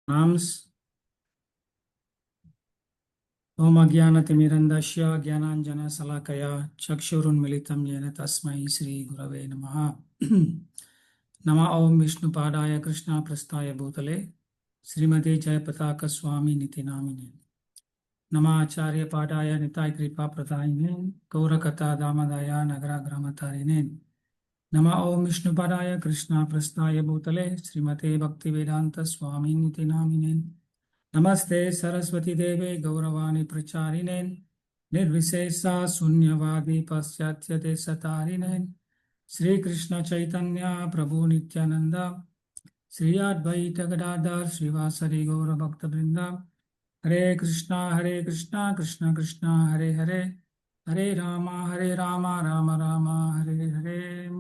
Nams Om Ajnanatimirandasya Jnananjana Salakaya Chakshurunmilitam Yena Tasmai Sri Gurave Namaha. Nama Om Vishnu Padaya Krishna Prasthaya Bhutale Srimate Jayapataka Swami Niti Namine Nama Acharya Padaya Nitai Kripa Pradayine Gaurakata Damadaya Nagara Gramatarine Nama Om Vishnu Padaya Krishna Prasthaya Bhutale Srimate Bhaktivedanta Swami Niti Namine Namaste Saraswati Deve Gauravani Pracharinen Nirvisesa Sunyavadi Paschatya Desatarinen Sri Krishna Chaitanya Prabhu Nityananda Sri Advaita Gadadhar Srivasari Gaura Bhakta Vrinda Hare Krishna Krishna Krishna Hare Hare Hare Rama Rama Rama Hare Hare.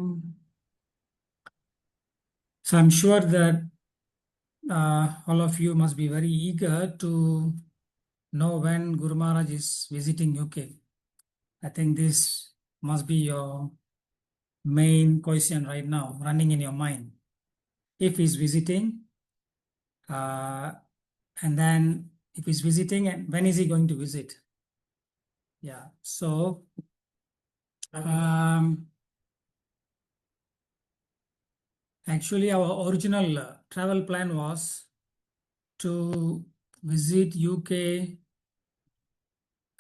So I'm sure that all of you must be very eager to know when Guru Maharaj is visiting UK. I think this must be your main question right now, running in your mind. If he's visiting, and then if he's visiting, and when is he going to visit? Yeah, so actually our original travel plan was to visit UK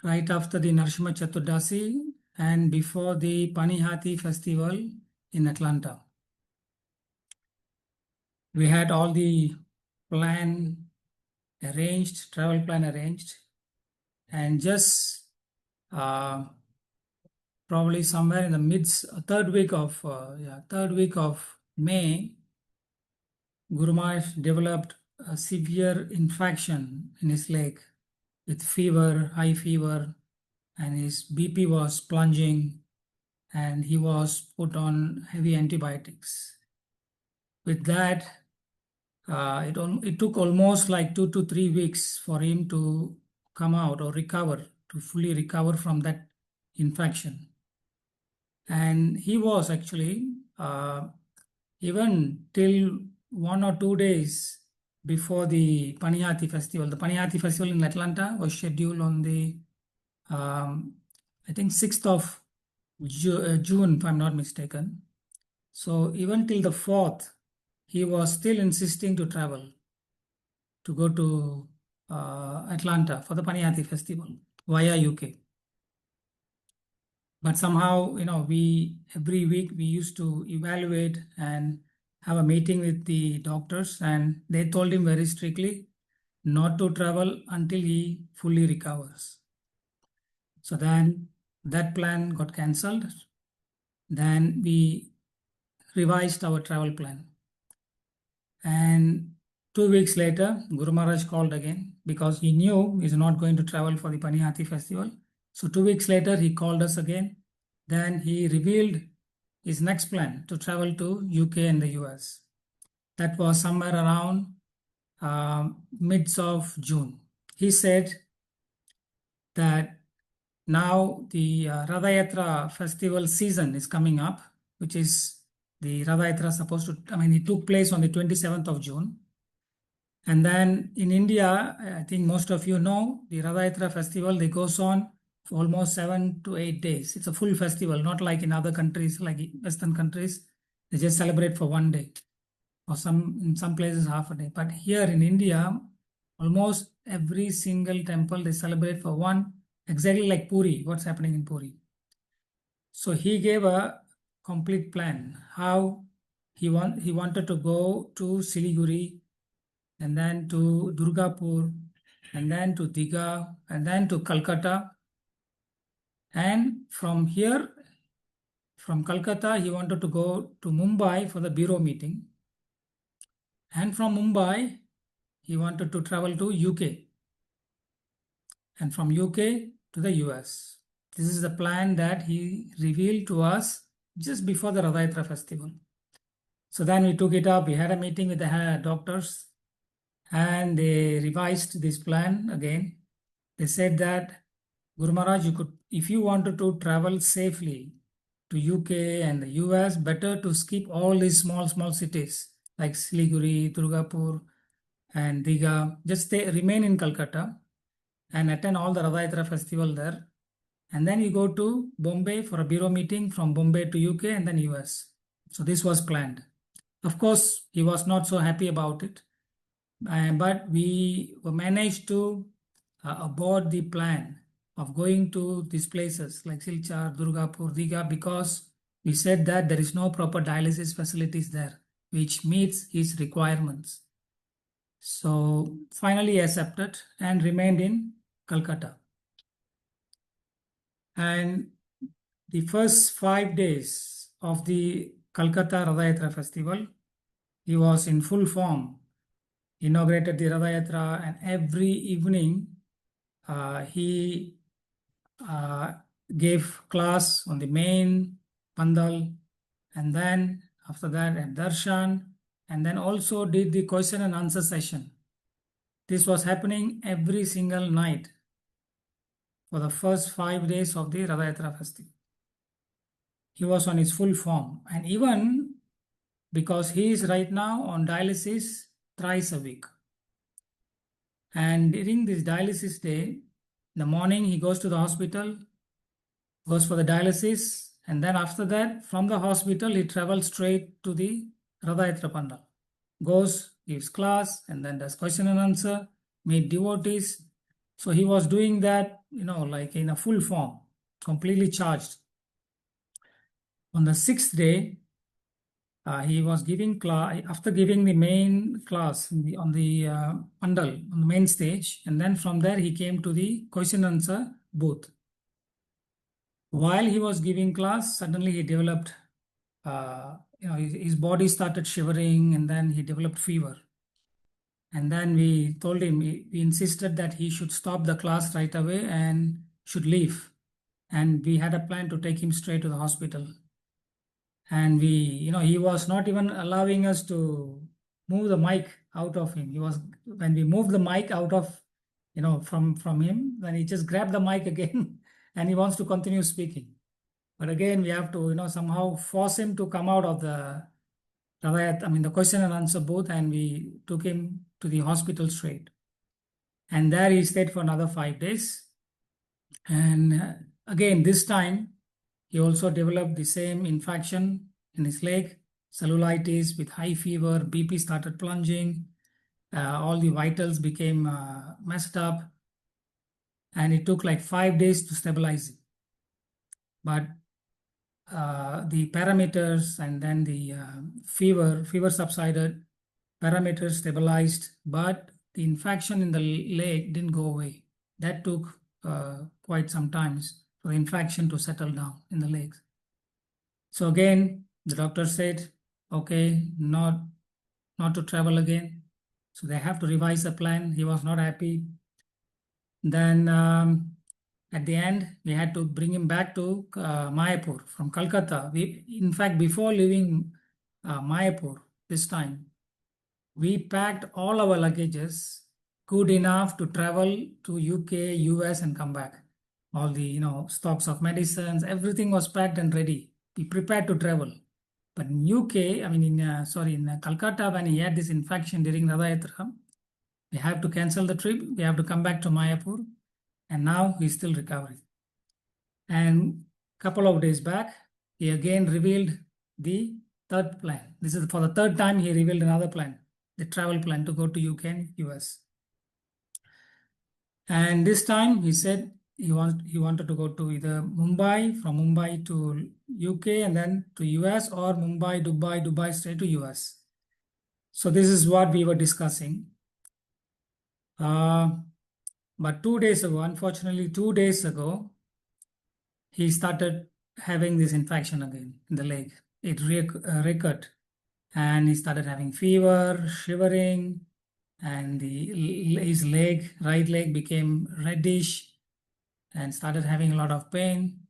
right after the Narsimha Chaturdasi and before the Panihati festival in Atlanta. We had all the plan arranged, travel plan arranged, and just probably somewhere in the third week of May, Guru Maharaj developed a severe infection in his leg with fever, high fever, and his BP was plunging, and he was put on heavy antibiotics. With that, it took almost like 2 to 3 weeks for him to come out or to fully recover from that infection. And he was actually, even till 1 or 2 days before the Panihati festival. The Panihati festival in Atlanta was scheduled on the, I think 6th of June, if I'm not mistaken. So even till the 4th, he was still insisting to travel, to go to Atlanta for the Panihati festival via UK. But somehow, every week we used to evaluate and have a meeting with the doctors, and they told him very strictly not to travel until he fully recovers. So then that plan got cancelled. Then we revised our travel plan. And 2 weeks later, Guru Maharaj called again because he knew he's not going to travel for the Panihati festival. So 2 weeks later, he called us again. Then he revealed his next plan to travel to UK and the US. That was somewhere around mids of June. He said that now the Radha Yatra festival season is coming up, which is the Radha Yatra it took place on the 27th of June. And then in India, I think most of you know, the Radha Yatra festival, it goes on for almost 7 to 8 days. It's a full festival, not like in other countries, like Western countries, they just celebrate for 1 day, or in some places half a day. But here in India, almost every single temple, they celebrate for exactly like Puri, what's happening in Puri. So he gave a complete plan, how he wanted to go to Siliguri, and then to Durgapur, and then to Digha, and then to Calcutta. And from here, from Calcutta, he wanted to go to Mumbai for the bureau meeting. And from Mumbai, he wanted to travel to UK. And from UK to the US. This is the plan that he revealed to us just before the Radha Yatra festival. So then we took it up. We had a meeting with the doctors, and they revised this plan again. They said that, Guru Maharaj, if you wanted to travel safely to UK and the US, better to skip all these small cities like Siliguri, Durgapur, and Diga. Just stay, remain in Calcutta and attend all the Ratha Yatra festival there. And then you go to Bombay for a bureau meeting, from Bombay to UK and then US. So this was planned. Of course, he was not so happy about it, but we managed to abort the plan of going to these places like Silchar, Durgapur, Diga, because we said that there is no proper dialysis facilities there, which meets his requirements. So finally accepted and remained in Calcutta. And the first 5 days of the Calcutta Ratha Yatra festival, he was in full form, inaugurated the Ratha Yatra, and every evening he gave class on the main pandal, and then after that at darshan, and then also did the question and answer session. This was happening every single night for the first 5 days of the Ratha Yatra festival. He was on his full form, and even because he is right now on dialysis thrice a week. And during this dialysis day, in the morning he goes to the hospital, goes for the dialysis, and then after that, from the hospital, he travels straight to the Ratha Yatra Pandal. Goes, gives class, and then does question and answer, meet devotees. So he was doing that, like in a full form, completely charged. On the 6th day, he was giving class, after giving the main class on the pandal, on the main stage, and then from there he came to the question and answer booth. While he was giving class, suddenly he developed, his body started shivering, and then he developed fever. And then we told him, we insisted that he should stop the class right away and should leave. And we had a plan to take him straight to the hospital. And he was not even allowing us to move the mic out of him. When we moved the mic out of, from him, then he just grabbed the mic again and he wants to continue speaking. But again, we have to, somehow force him to come out of the question and answer booth, and we took him to the hospital straight. And there he stayed for another 5 days. And again, this time, he also developed the same infection in his leg, cellulitis with high fever, BP started plunging, all the vitals became messed up, and it took like 5 days to stabilize it. But the parameters and then the fever subsided, parameters stabilized, but the infection in the leg didn't go away. That took quite some time for the infection to settle down in the legs. So again, the doctor said, okay, not to travel again. So they have to revise the plan. He was not happy. Then at the end, we had to bring him back to Mayapur from Calcutta. In fact, before leaving Mayapur this time, we packed all our luggages good enough to travel to UK, US, and come back. All the stocks of medicines, everything was packed and ready. We prepared to travel. But in UK, in Calcutta, when he had this infection during Ratha Yatra, we have to cancel the trip. We have to come back to Mayapur, and now he's still recovering. And a couple of days back, he again revealed the third plan. This is for the third time he revealed another plan, the travel plan to go to UK and US. And this time he said he wanted to go to either Mumbai, from Mumbai to UK and then to US, or Mumbai, Dubai straight to US. So this is what we were discussing. But 2 days ago, unfortunately, 2 days ago, he started having this infection again in the leg. It recurred, and he started having fever, shivering, and his right leg became reddish and started having a lot of pain.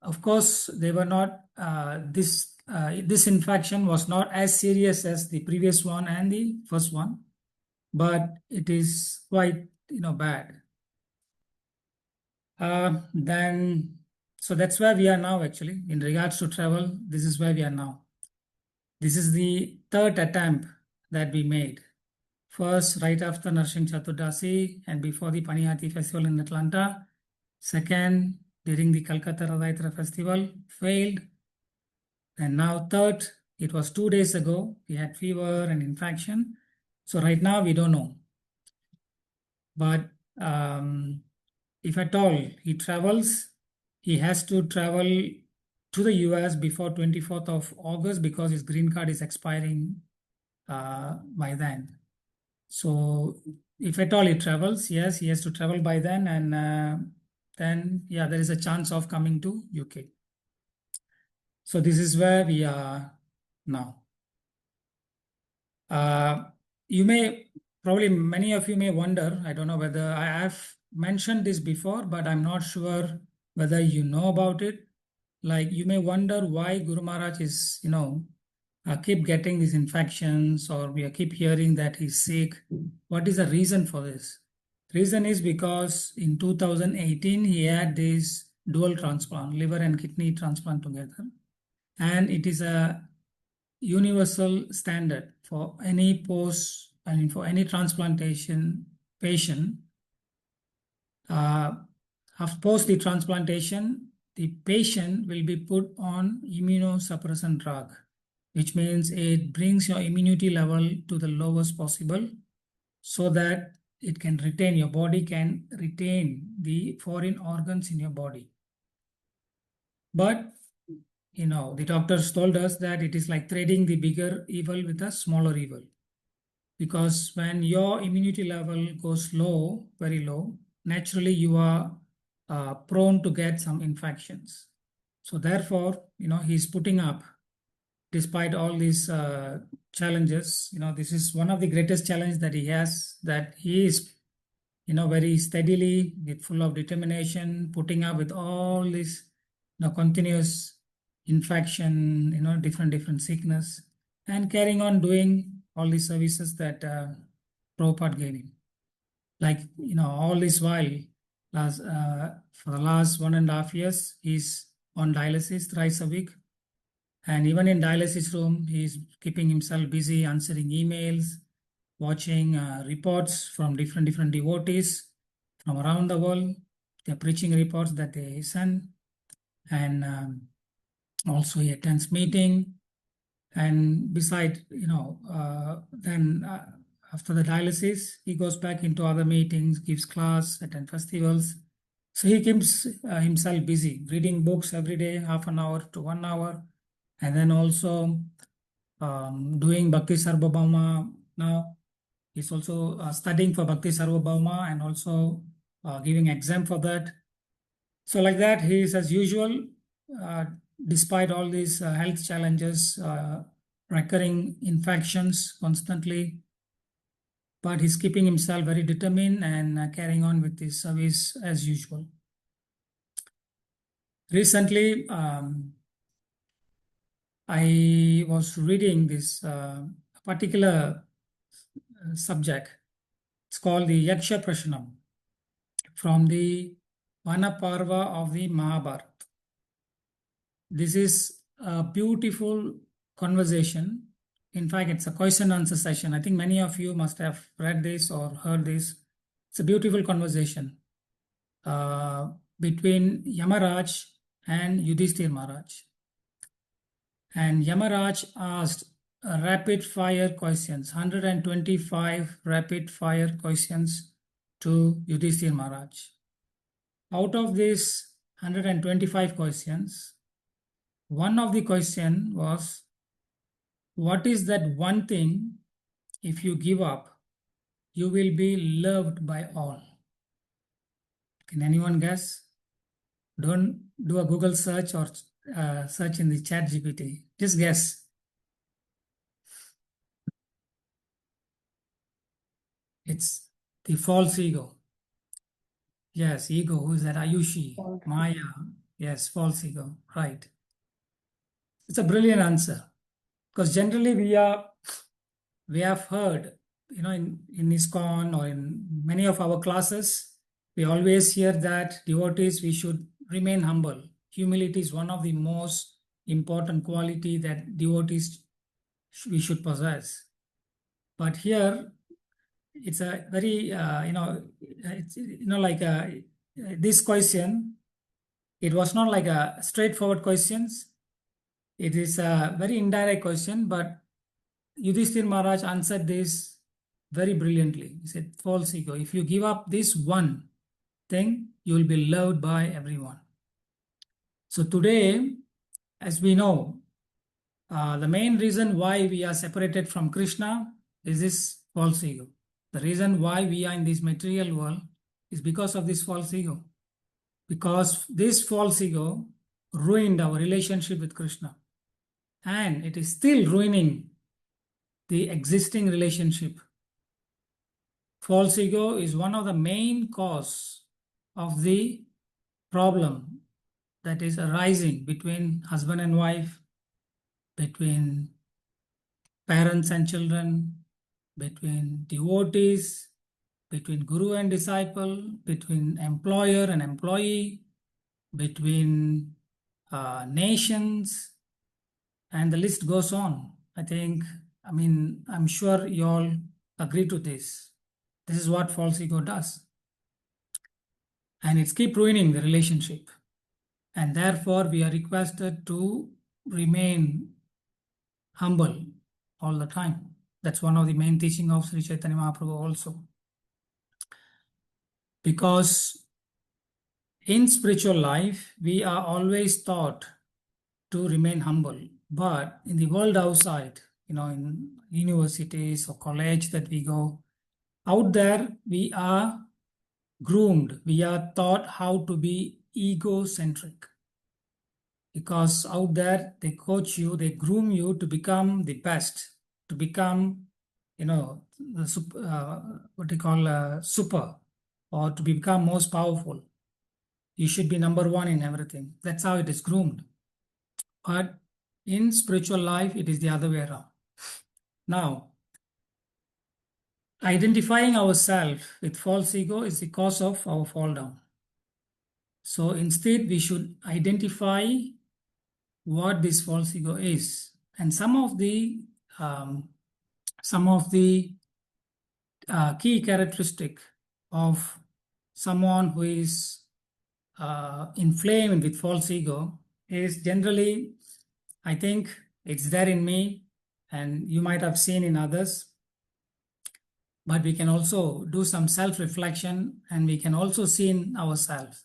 Of course, they were not, this infection was not as serious as the previous one and the first one, but it is quite, bad. So that's where we are now, actually. In regards to travel, this is where we are now. This is the third attempt that we made. First, right after Narsimha Chaturdasi and before the Paniyati festival in Atlanta. Second, during the Calcutta Radhaitra festival, failed. And now third, it was 2 days ago, he had fever and infection. So right now we don't know. But if at all he travels, he has to travel to the US before 24th of August because his green card is expiring by then. So if at all he travels, yes, he has to travel by then, and then yeah, there is a chance of coming to UK. So this is where we are now. You may probably many of you may wonder, I don't know whether I have mentioned this before, but I'm not sure whether you know about it. Like you may wonder why Guru Maharaj is, keep getting these infections, or we keep hearing that he's sick. What is the reason for this? Reason is because in 2018 he had this dual transplant, liver and kidney transplant together, and it is a universal standard for any for any transplantation patient. Post the transplantation, the patient will be put on immunosuppressant drug, which means it brings your immunity level to the lowest possible so that your body can retain the foreign organs in your body. But the doctors told us that it is like trading the bigger evil with a smaller evil. Because when your immunity level goes low, very low, naturally you are prone to get some infections. So therefore, he's putting up, despite all these challenges, this is one of the greatest challenges that he has, that he is, very steadily, with full of determination, putting up with all this, continuous infection, different sickness, and carrying on doing all the services that Prabhupada gave him. Like, all this while, for the last 1.5 years, he's on dialysis thrice a week. And even in dialysis room, he's keeping himself busy answering emails, watching reports from different devotees from around the world. They're preaching reports that they send. And also he attends meeting. And beside, then after the dialysis, he goes back into other meetings, gives class, attend festivals. So he keeps himself busy, reading books every day, half an hour to 1 hour. And then also doing Bhakti Sarvabhauma now. He's also studying for Bhakti Sarvabhauma and also giving exam for that. So like that, he is as usual, despite all these health challenges, recurring infections constantly, but he's keeping himself very determined and carrying on with his service as usual. Recently, I was reading this particular subject. It's called the Yaksha Prashanam from the Vanaparva of the Mahabharata. This is a beautiful conversation. In fact, it's a question and answer session. I think many of you must have read this or heard this. It's a beautiful conversation between Yamaraj and Yudhishthir Maharaj. And Yamaraj asked rapid fire questions, 125 rapid fire questions to Yudhishthir Maharaj. Out of these 125 questions, one of the question was, what is that one thing, if you give up, you will be loved by all? Can anyone guess? Don't do a Google search or search in the chat GPT. Just guess. It's the false ego. Yes, ego. Who is that? Ayushi, Maya. Yes, false ego. Right. It's a brilliant answer, because generally we have heard, in ISKCON or in many of our classes, we always hear that devotees, we should remain humble. Humility is one of the most important quality that devotees we should possess. But here, it's a very, it's, like this question, it was not like a straightforward questions. It is a very indirect question, but Yudhishthir Maharaj answered this very brilliantly. He said, false ego. If you give up this one thing, you will be loved by everyone. So today, as we know, the main reason why we are separated from Krishna is this false ego. The reason why we are in this material world is because of this false ego. Because this false ego ruined our relationship with Krishna. And it is still ruining the existing relationship. False ego is one of the main cause of the problem that is arising between husband and wife, between parents and children, between devotees, between guru and disciple, between employer and employee, between nations, and the list goes on. I'm sure you all agree to this. This is what false ego does. And it's keep ruining the relationship. And therefore, we are requested to remain humble all the time. That's one of the main teaching of Sri Chaitanya Mahaprabhu also. Because in spiritual life, we are always taught to remain humble. But in the world outside, in universities or college that we go, out there, we are groomed. We are taught how to be egocentric. Because out there, they coach you, they groom you to become the best, to become, super, or to become most powerful. You should be number one in everything. That's how it is groomed. But in spiritual life, it is the other way around. Now, identifying ourselves with false ego is the cause of our fall down. So instead, we should identify what this false ego is. And some of the key characteristic of someone who is inflamed with false ego is generally, I think it's there in me, and you might have seen in others. But we can also do some self-reflection, and we can also see in ourselves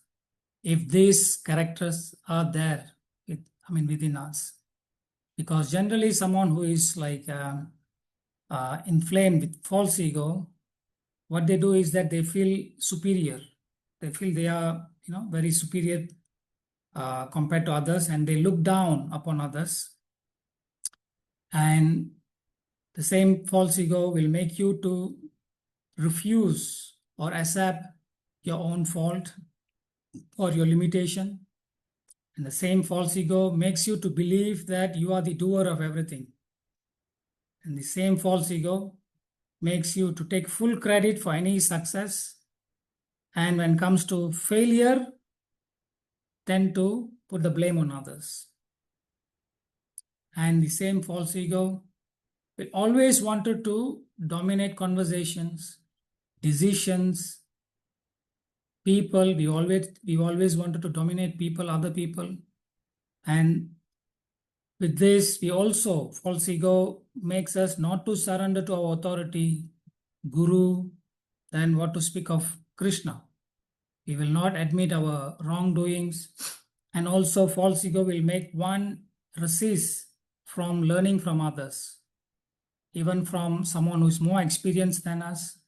if these characters are there within us. Because generally someone who is like inflamed with false ego, what they do is that they feel superior. They feel they are very superior compared to others, and they look down upon others. And the same false ego will make you to refuse or accept your own fault or your limitation. And the same false ego makes you to believe that you are the doer of everything. And the same false ego makes you to take full credit for any success. And when it comes to failure, tend to put the blame on others. And the same false ego will always wanted to dominate conversations, decisions, people. We always wanted to dominate people, other people. And with this, false ego makes us not to surrender to our authority, Guru, then what to speak of Krishna. We will not admit our wrongdoings. And also false ego will make one resist from learning from others, even from someone who is more experienced than us.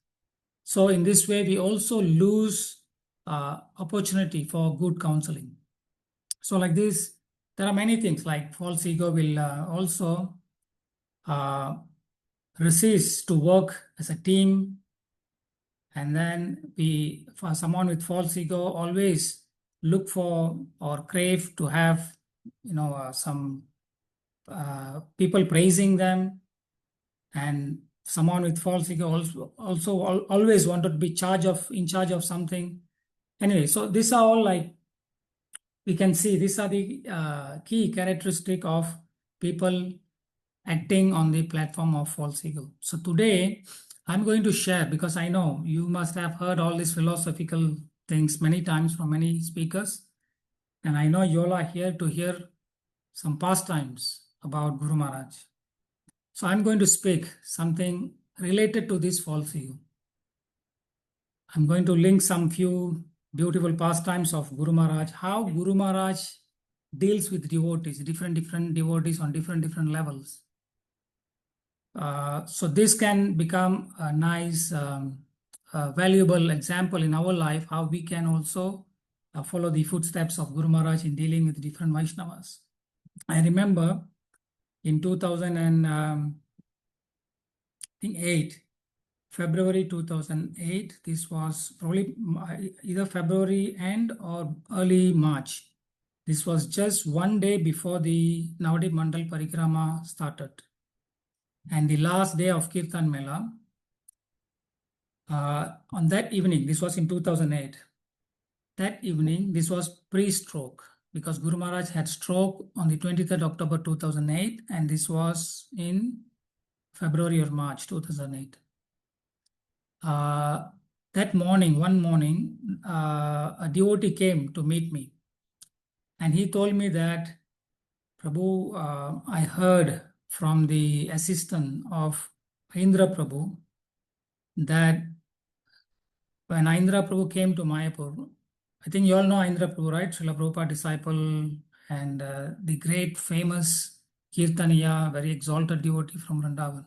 So in this way, we also lose opportunity for good counseling. So like this, there are many things like false ego will also resist to work as a team. And then for someone with false ego, always look for or crave to have, some people praising them. And someone with false ego also always wanted to be in charge of something. Anyway, so these are all like, we can see these are the key characteristic of people acting on the platform of false ego. So today, I'm going to share because I know you must have heard all these philosophical things many times from many speakers. And I know you all are here to hear some pastimes about Guru Maharaj. So I'm going to speak something related to this false ego. I'm going to link some few beautiful pastimes of Guru Maharaj, how Guru Maharaj deals with devotees, different devotees on different levels. So this can become a nice, valuable example in our life, how we can also follow the footsteps of Guru Maharaj in dealing with different Vaishnavas. I remember in 2008, February 2008, this was probably either February end or early March. This was just one day before the Navadip Mandal Parikrama started. And the last day of Kirtan Mela, on that evening, this was in 2008, that evening, this was pre-stroke because Guru Maharaj had stroke on the 23rd October 2008 and this was in February or March 2008. That morning, one morning, a devotee came to meet me and he told me that, Prabhu, I heard from the assistant of Indra Prabhu that when Indra Prabhu came to Mayapur, I think you all know Indra Prabhu, right? Srila Prabhupada disciple and the great famous Kirtaniya, very exalted devotee from Vrindavan.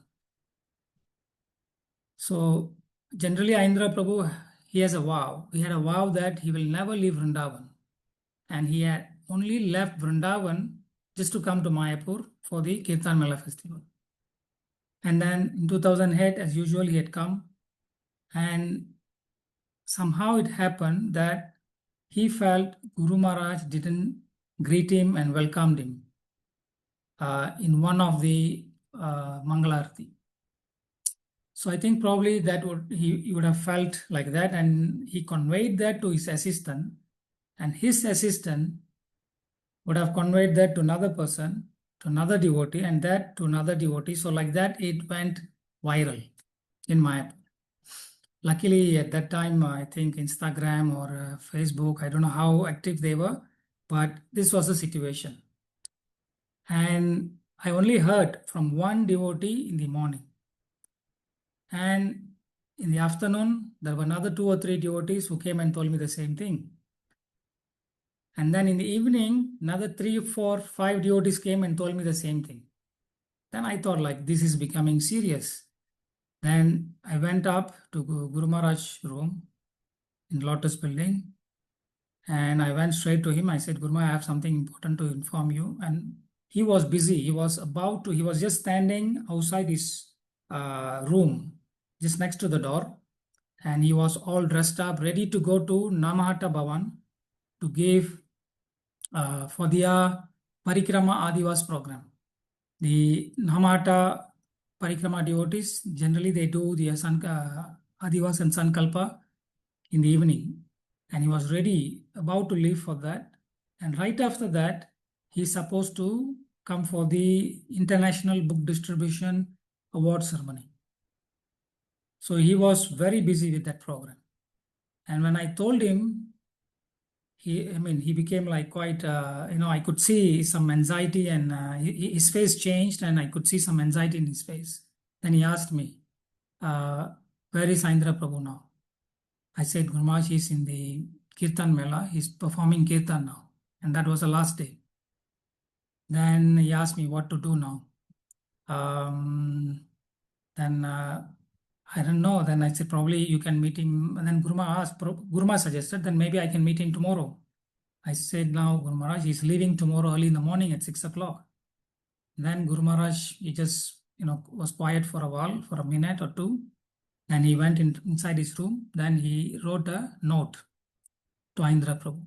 So generally Indra Prabhu, he has a vow. He had a vow that he will never leave Vrindavan. And he had only left Vrindavan just to come to Mayapur for the Kirtan Mela festival. And then in 2008, as usual, he had come. And somehow it happened that he felt Guru Maharaj didn't greet him and welcomed him in one of the Mangalarti. So I think probably that he would have felt like that, and he conveyed that to his assistant, and his assistant would have conveyed that to another person, to another devotee, and that to another devotee. So like that, it went viral in Mayapur. Luckily, at that time, I think Instagram or Facebook, I don't know how active they were, but this was the situation. And I only heard from one devotee in the morning. And in the afternoon, there were another 2 or 3 devotees who came and told me the same thing. And then in the evening, another 3, 4, 5 devotees came and told me the same thing. Then I thought like this is becoming serious. Then I went up to Guru Maharaj's room in Lotus building and I went straight to him. I said, Guru Maharaj, I have something important to inform you. And he was busy. He was just standing outside his room, just next to the door. And he was all dressed up, ready to go to Namahata Bhavan to give for the Parikrama Adivas program. The Namahata Parikrama devotees, generally they do the Adivas and Sankalpa in the evening. And he was ready, about to leave for that. And right after that, he's supposed to come for the International Book Distribution Award ceremony. So he was very busy with that program. And when I told him, he became like quite, I could see some anxiety and his face changed and I could see some anxiety in his face. Then he asked me, where is Indra Prabhu now? I said, Guru Maharaj is in the Kirtan Mela. He's performing Kirtan now. And that was the last day. Then he asked me what to do now. Then I don't know. Then I said, probably you can meet him. And then Guru Maharaj suggested, then maybe I can meet him tomorrow. I said, now Guru Maharaj is leaving tomorrow early in the morning at 6 o'clock. Then Guru Maharaj, he just, was quiet for a while, for a minute or two. Then he went inside his room. Then he wrote a note to Indra Prabhu.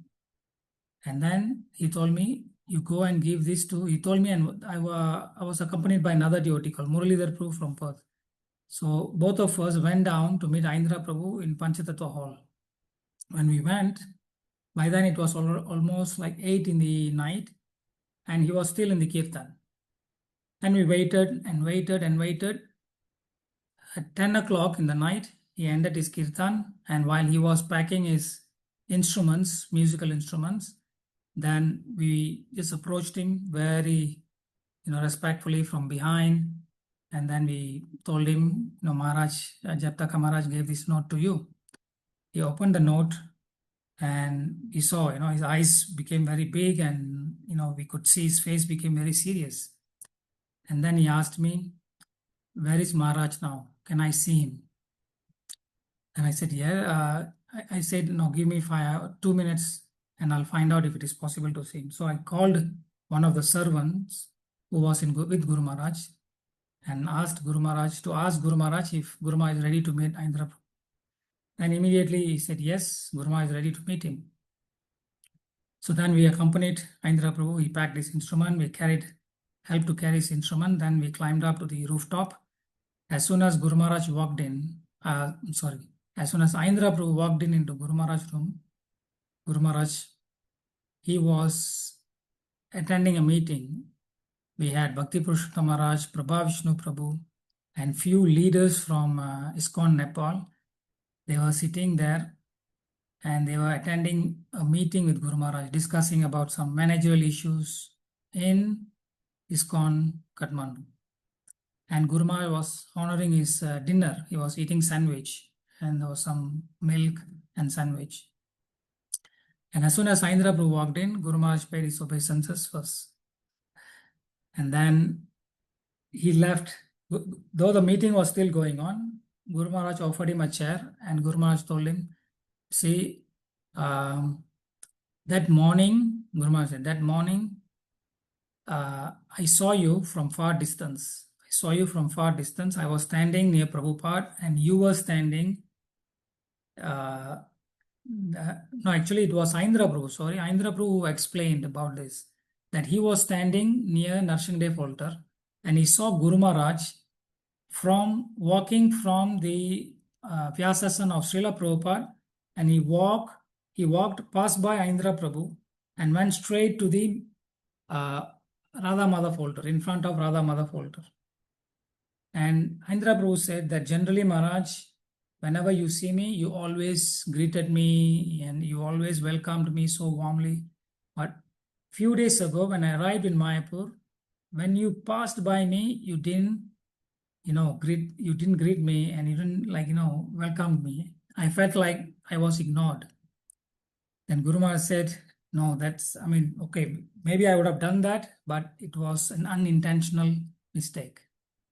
And then he told me, you go and give this to, he told me, and I was accompanied by another devotee called Muralidhar Prabhu from Perth. So both of us went down to meet Indra Prabhu in Panchatattva Hall. When we went, by then it was almost like 8 in the night and he was still in the Kirtan. And we waited and waited and waited. at 10 o'clock in the night, he ended his kirtan, and while he was packing his instruments, musical instruments, then we just approached him very, respectfully from behind, and then we told him, Maharaj, Jayapataka Maharaj gave this note to you. He opened the note, and we saw, his eyes became very big, and, we could see his face became very serious. And then he asked me, where is Maharaj now? Can I see him? And I said, yeah. I said, no, give me 2 minutes and I'll find out if it is possible to see him. So I called one of the servants who was with Guru Maharaj and asked Guru Maharaj to ask Guru Maharaj if Guru Maharaj is ready to meet Indra Prabhu. And immediately he said, yes, Guru Maharaj is ready to meet him. So then we accompanied Indra Prabhu. He packed his instrument. We helped to carry his instrument. Then we climbed up to the rooftop. As soon as Guru Maharaj walked in, as soon as Indra Prabhu walked into Guru Maharaj's room, Guru Maharaj, he was attending a meeting. We had Bhakti Purushottam Maharaj, Prabha Vishnu Prabhu, and few leaders from ISKCON Nepal. They were sitting there and they were attending a meeting with Guru Maharaj, discussing about some managerial issues in ISKCON Kathmandu. And Guru Maharaj was honoring his dinner. He was eating sandwich, and there was some milk and sandwich. And as soon as Indra Prabhu walked in, Guru Maharaj paid his obeisances first. And then he left. Though the meeting was still going on, Guru Maharaj offered him a chair, and Guru Maharaj told him, see, that morning, Guru Maharaj said, that morning, I saw you from far distance. I was standing near Prabhupada, and you were standing. No, actually, it was Indra Prabhu. Sorry, Indra Prabhu explained about this, that he was standing near Narsingdev altar, and he saw Guru Maharaj walking from the Vyasasana of Srila Prabhupada, and he walked past by Indra Prabhu and went straight to the Radha Madhav altar, in front of Radha Madhav altar. And Indra Prabhu said that generally, Maharaj, whenever you see me, you always greeted me and you always welcomed me so warmly. But few days ago, when I arrived in Mayapur, when you passed by me, you didn't greet me, and you didn't welcome me. I felt like I was ignored. Then Guru Maharaj said, no, okay, maybe I would have done that, but it was an unintentional mistake.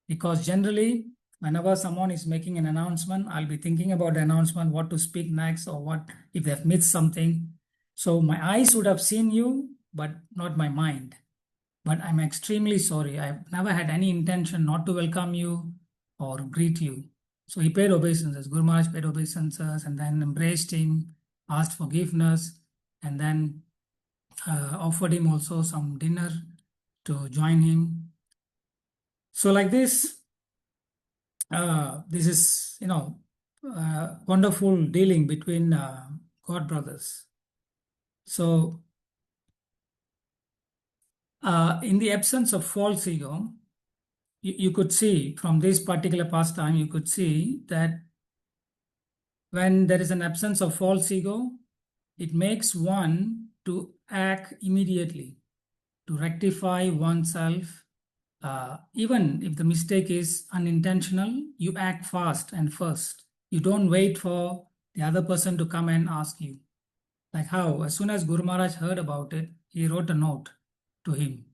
Because generally, whenever someone is making an announcement, I'll be thinking about the announcement, what to speak next, or what if they've missed something. So my eyes would have seen you, but not my mind. But I'm extremely sorry. I've never had any intention not to welcome you or greet you. So he paid obeisances. Guru Maharaj paid obeisances and then embraced him, asked forgiveness, and then offered him also some dinner to join him. So like this, this is, wonderful dealing between God brothers. So in the absence of false ego, you could see from this particular pastime, you could see that when there is an absence of false ego, it makes one to act immediately, to rectify oneself. Even if the mistake is unintentional, you act fast and first. You don't wait for the other person to come and ask you. Like how, as soon as Guru Maharaj heard about it, he wrote a note to him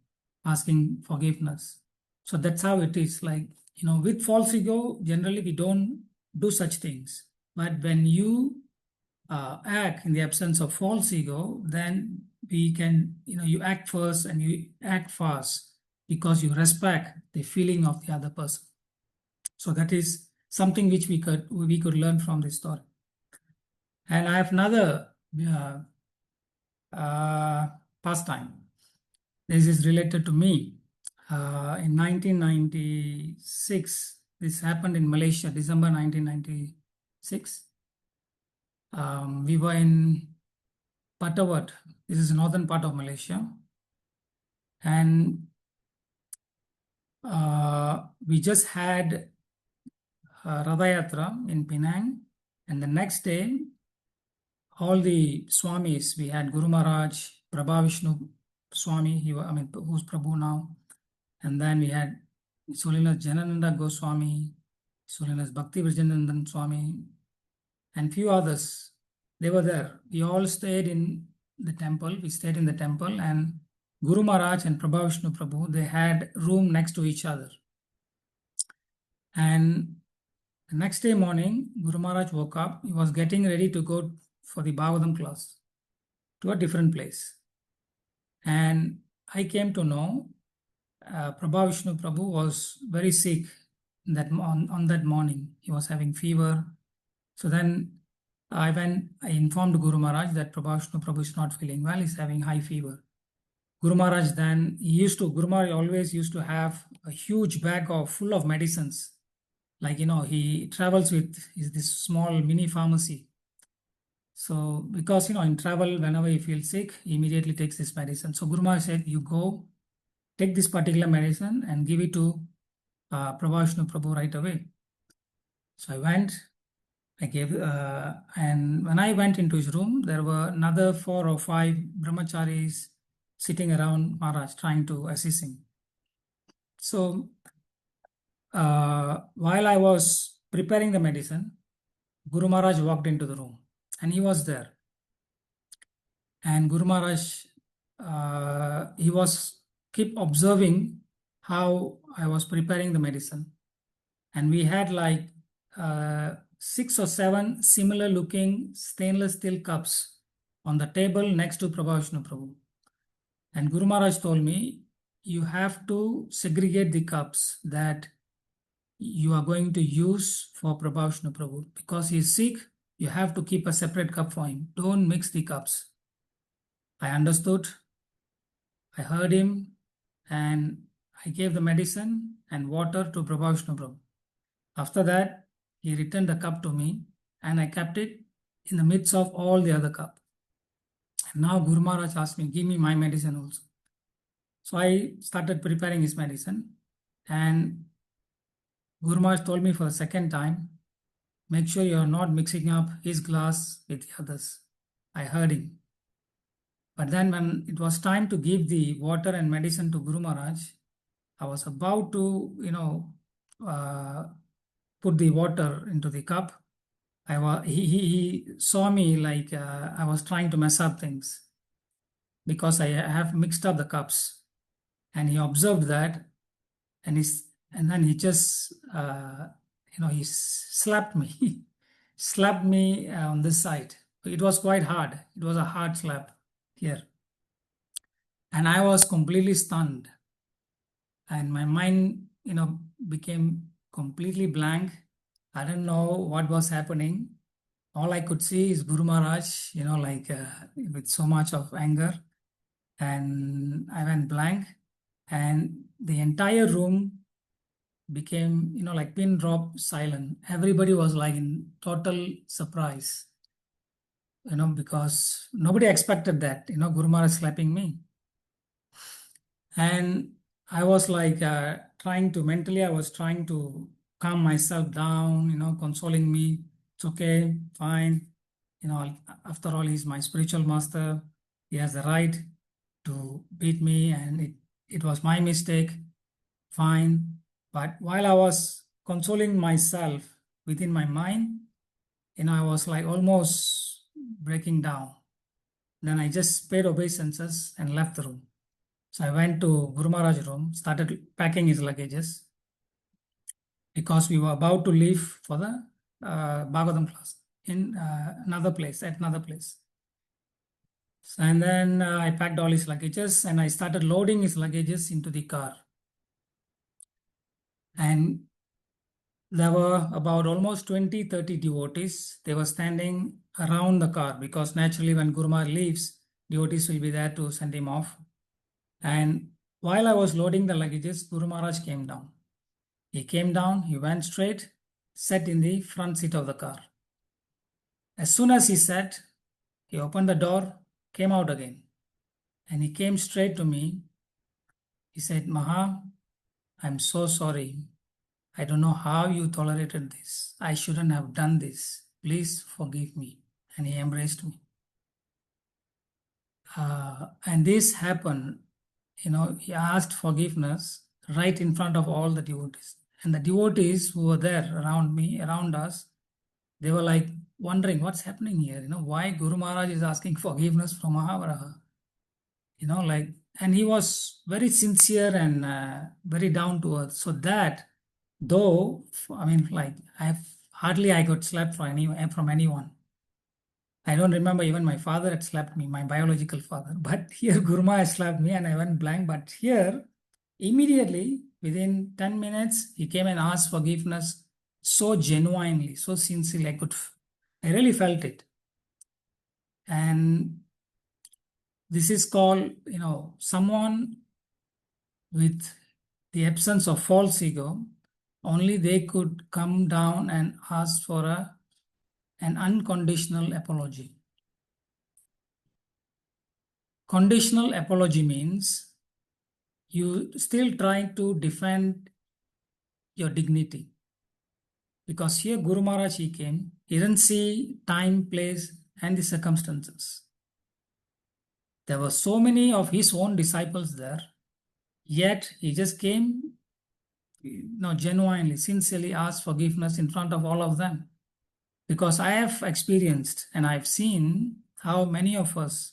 asking forgiveness. So that's how it is. Like, with false ego, generally we don't do such things. But when you act in the absence of false ego, then we can, you act first and you act fast because you respect the feeling of the other person. So that is something which we could learn from this story. And I have another pastime. This is related to me. In 1996, this happened in Malaysia, December 1996. We were in Patawat. This is the northern part of Malaysia. And we just had Radha Yatra in Penang. And the next day, all the Swamis, we had Guru Maharaj, Prabha Vishnu Swami, who's Prabhu now. And then we had His Holiness Janananda Goswami, His Holiness Bhakti Vrijanandan Swami, and few others. They were there. We all stayed in the temple. We stayed in the temple, and Guru Maharaj and Prabha Vishnu Prabhu, they had room next to each other. And the next day morning, Guru Maharaj woke up. He was getting ready to go for the Bhagavatam class to a different place. And I came to know Prabha Vishnu Prabhu was very sick on that morning. He was having fever. So then I informed Guru Maharaj that Prabha Vishnu Prabhu is not feeling well, he's having high fever. Guru Maharaj Guru Maharaj always used to have a huge bag full of medicines. Like, he travels with this small mini pharmacy. So because, in travel, whenever he feels sick, he immediately takes this medicine. So Guru Maharaj said, you go take this particular medicine and give it to Prabha Vishnu Prabhu right away. So I went, I gave, and when I went into his room, there were another 4 or 5 brahmacharis sitting around Maharaj trying to assist him. So while I was preparing the medicine, Guru Maharaj walked into the room and he was there. And Guru Maharaj, he was keep observing how I was preparing the medicine. And we had like 6 or 7 similar looking stainless steel cups on the table next to Prabha Vishnu Prabhu. And Guru Maharaj told me, you have to segregate the cups that you are going to use for Prabha Vishnu Prabhu. Because he is sick, you have to keep a separate cup for him. Don't mix the cups. I understood. I heard him and I gave the medicine and water to Prabha Vishnu Prabhu. After that, he returned the cup to me and I kept it in the midst of all the other cup. And now Guru Maharaj asked me, give me my medicine also. So I started preparing his medicine and Guru Maharaj told me for the second time, make sure you are not mixing up his glass with the others. I heard him. But then when it was time to give the water and medicine to Guru Maharaj, I was about to, put the water into the cup. He saw me like I was trying to mess up things because I have mixed up the cups. And he observed that and then he just, he slapped me, slapped me on this side. It was quite hard. It was a hard slap here. And I was completely stunned. And my mind, became completely blank. I don't know what was happening. All I could see is Guru Maharaj, with so much of anger. And I went blank. And the entire room became, like pin drop silent. Everybody was like in total surprise, because nobody expected that, Guru Maharaj slapping me. And I was like I was trying to calm myself down, consoling me. It's okay, fine. After all, he's my spiritual master. He has the right to beat me and it was my mistake. Fine. But while I was consoling myself within my mind, I was like almost breaking down. Then I just paid obeisances and left the room. So I went to Guru Maharaj's room, started packing his luggages because we were about to leave for the Bhagavatam class in another place. And then I packed all his luggages and I started loading his luggages into the car. And there were about almost 20-30 devotees. They were standing around the car because naturally when Guru Maharaj leaves, devotees will be there to send him off. And while I was loading the luggages, Guru Maharaj came down. He came down, he went straight, sat in the front seat of the car. As soon as he sat, he opened the door, came out again. And he came straight to me. He said, Maha, I'm so sorry. I don't know how you tolerated this. I shouldn't have done this. Please forgive me. And he embraced me. And this happened, he asked forgiveness right in front of all the devotees. And the devotees who were there around me, around us, they were like wondering what's happening here. Why Guru Maharaj is asking forgiveness from Mahavaraha. And he was very sincere and very down to earth. So that, though, I mean, like, I got slapped from anyone. I don't remember even my father had slapped me, my biological father. But here Guruma has slapped me and I went blank. But here, immediately, within 10 minutes, he came and asked forgiveness so genuinely, so sincerely. I really felt it. And this is called, someone with the absence of false ego. Only they could come down and ask for an unconditional apology. Conditional apology means you still trying to defend your dignity. Because here Guru Maharaj, he came, he didn't see time, place, and the circumstances. There were so many of his own disciples there, yet he just came, genuinely, sincerely asked forgiveness in front of all of them. Because I have experienced and I've seen how many of us,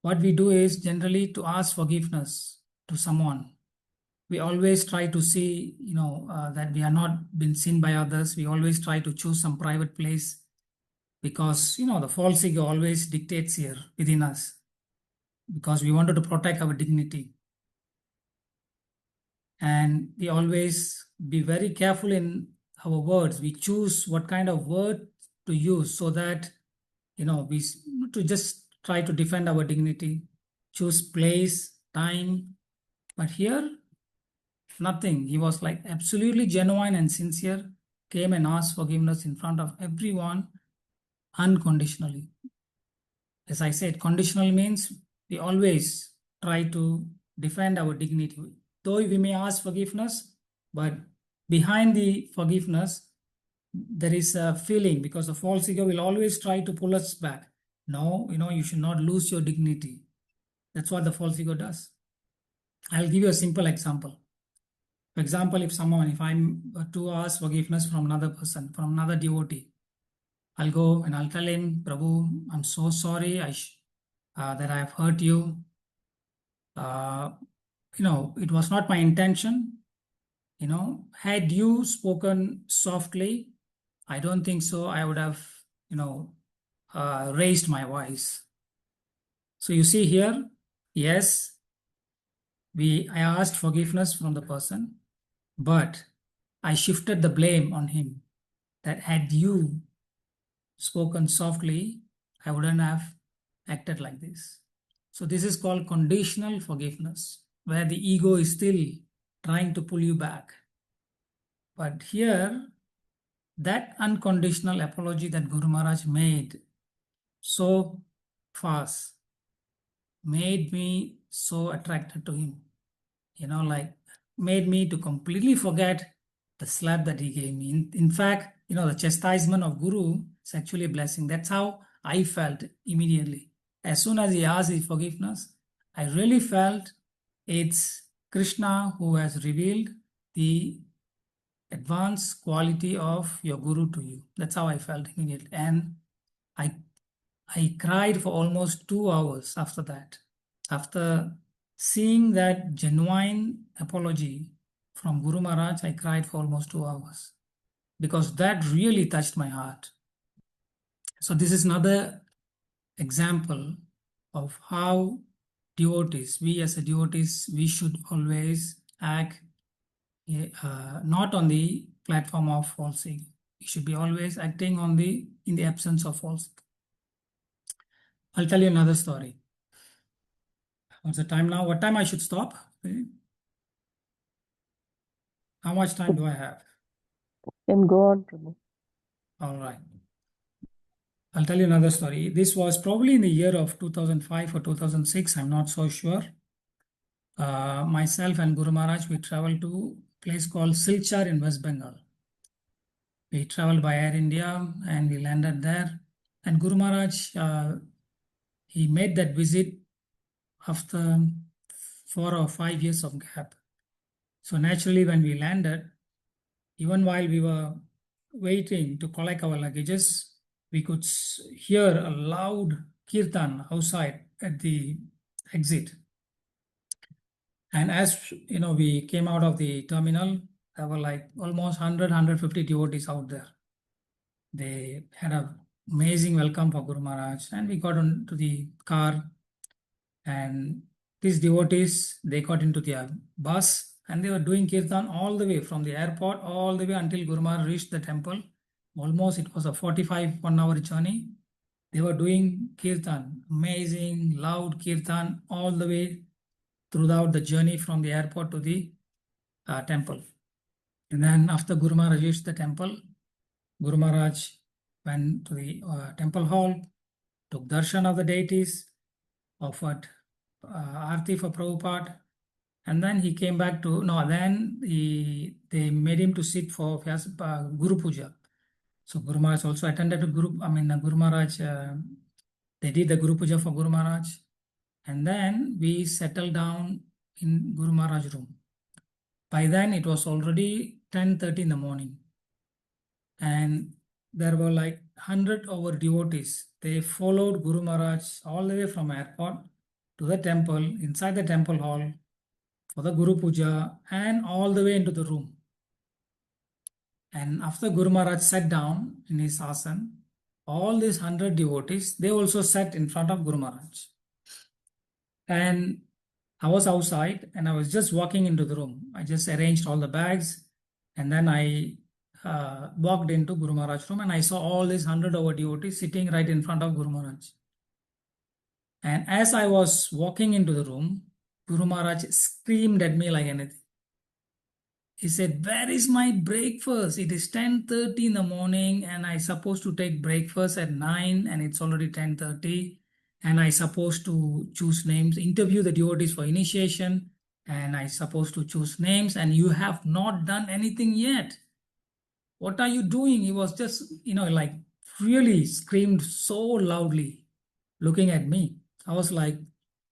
what we do is generally to ask forgiveness to someone. We always try to see, that we are not been seen by others. We always try to choose some private place because, the false ego always dictates here within us because we wanted to protect our dignity. And we always be very careful in our words. We choose what kind of word to use so that, we to just try to defend our dignity, choose place, time. But here, nothing. He was like absolutely genuine and sincere, came and asked forgiveness in front of everyone unconditionally. As I said, conditional means we always try to defend our dignity. Though we may ask forgiveness, but behind the forgiveness, there is a feeling because the false ego will always try to pull us back. No, you should not lose your dignity. That's what the false ego does. I'll give you a simple example. For example, if I'm to ask forgiveness from another person, from another devotee, I'll go and I'll tell him, Prabhu, I'm so sorry that I have hurt you. It was not my intention. Had you spoken softly, I don't think so. I would have, raised my voice. So you see here, yes, I asked forgiveness from the person, but I shifted the blame on him. That had you spoken softly, I wouldn't have acted like this. So this is called conditional forgiveness, where the ego is still trying to pull you back. But here, that unconditional apology that Guru Maharaj made so fast made me so attracted to him. Made me to completely forget the slap that he gave me. In fact, the chastisement of Guru is actually a blessing. That's how I felt immediately. As soon as he asked his forgiveness, I really felt it's Krishna who has revealed the advanced quality of your Guru to you. That's how I felt immediately. And I cried for almost 2 hours after that. After seeing that genuine apology from Guru Maharaj, I cried for almost 2 hours because that really touched my heart. So this is another example of how devotees, we as a devotees, we should always act not on the platform of false ego. We should be always acting in the absence of false ego. I'll tell you another story. What's the time now? What time I should stop? How much time do I have? Then go on, Prabhu. All right. I'll tell you another story. This was probably in the year of 2005 or 2006. I'm not so sure. Myself and Guru Maharaj, we traveled to place called Silchar in West Bengal. We traveled by Air India and we landed there. And Guru Maharaj, he made that visit after 4 or 5 years of gap. So naturally, when we landed, even while we were waiting to collect our luggages, we could hear a loud kirtan outside at the exit. And as you know, we came out of the terminal, there were like almost 150 devotees out there. They had an amazing welcome for Guru Maharaj, and we got into the car. And these devotees, they got into the bus and they were doing kirtan all the way from the airport all the way until Guru Maharaj reached the temple. Almost it was a 45 1 hour journey. They were doing kirtan, amazing, loud kirtan all the way throughout the journey from the airport to the temple. And then after Guru Maharaj reached the temple, Guru Maharaj went to the temple hall, took darshan of the deities, offered Aarti for Prabhupada, and then he came back to, no, then they made him to sit for Guru Puja. So Guru Maharaj also attended to Guru Maharaj, they did the Guru Puja for Guru Maharaj. And then we settled down in Guru Maharaj room. By then it was already 10:30 in the morning. And there were like 100 over devotees. They followed Guru Maharaj all the way from airport to the temple, inside the temple hall for the Guru Puja and all the way into the room. And after Guru Maharaj sat down in his asan, all these 100 devotees, they also sat in front of Guru Maharaj. And I was outside and I was just walking into the room. I just arranged all the bags and then I walked into Guru Maharaj's room and I saw all these 100 over devotees sitting right in front of Guru Maharaj. And as I was walking into the room, Guru Maharaj screamed at me like anything. He said, "Where is my breakfast? It is 10:30 in the morning and I supposed to take breakfast at 9 and it's already 10:30 and I supposed to choose names, interview the devotees for initiation and I supposed to choose names and you have not done anything yet. What are you doing?" He was just, like really screamed so loudly looking at me. I was like,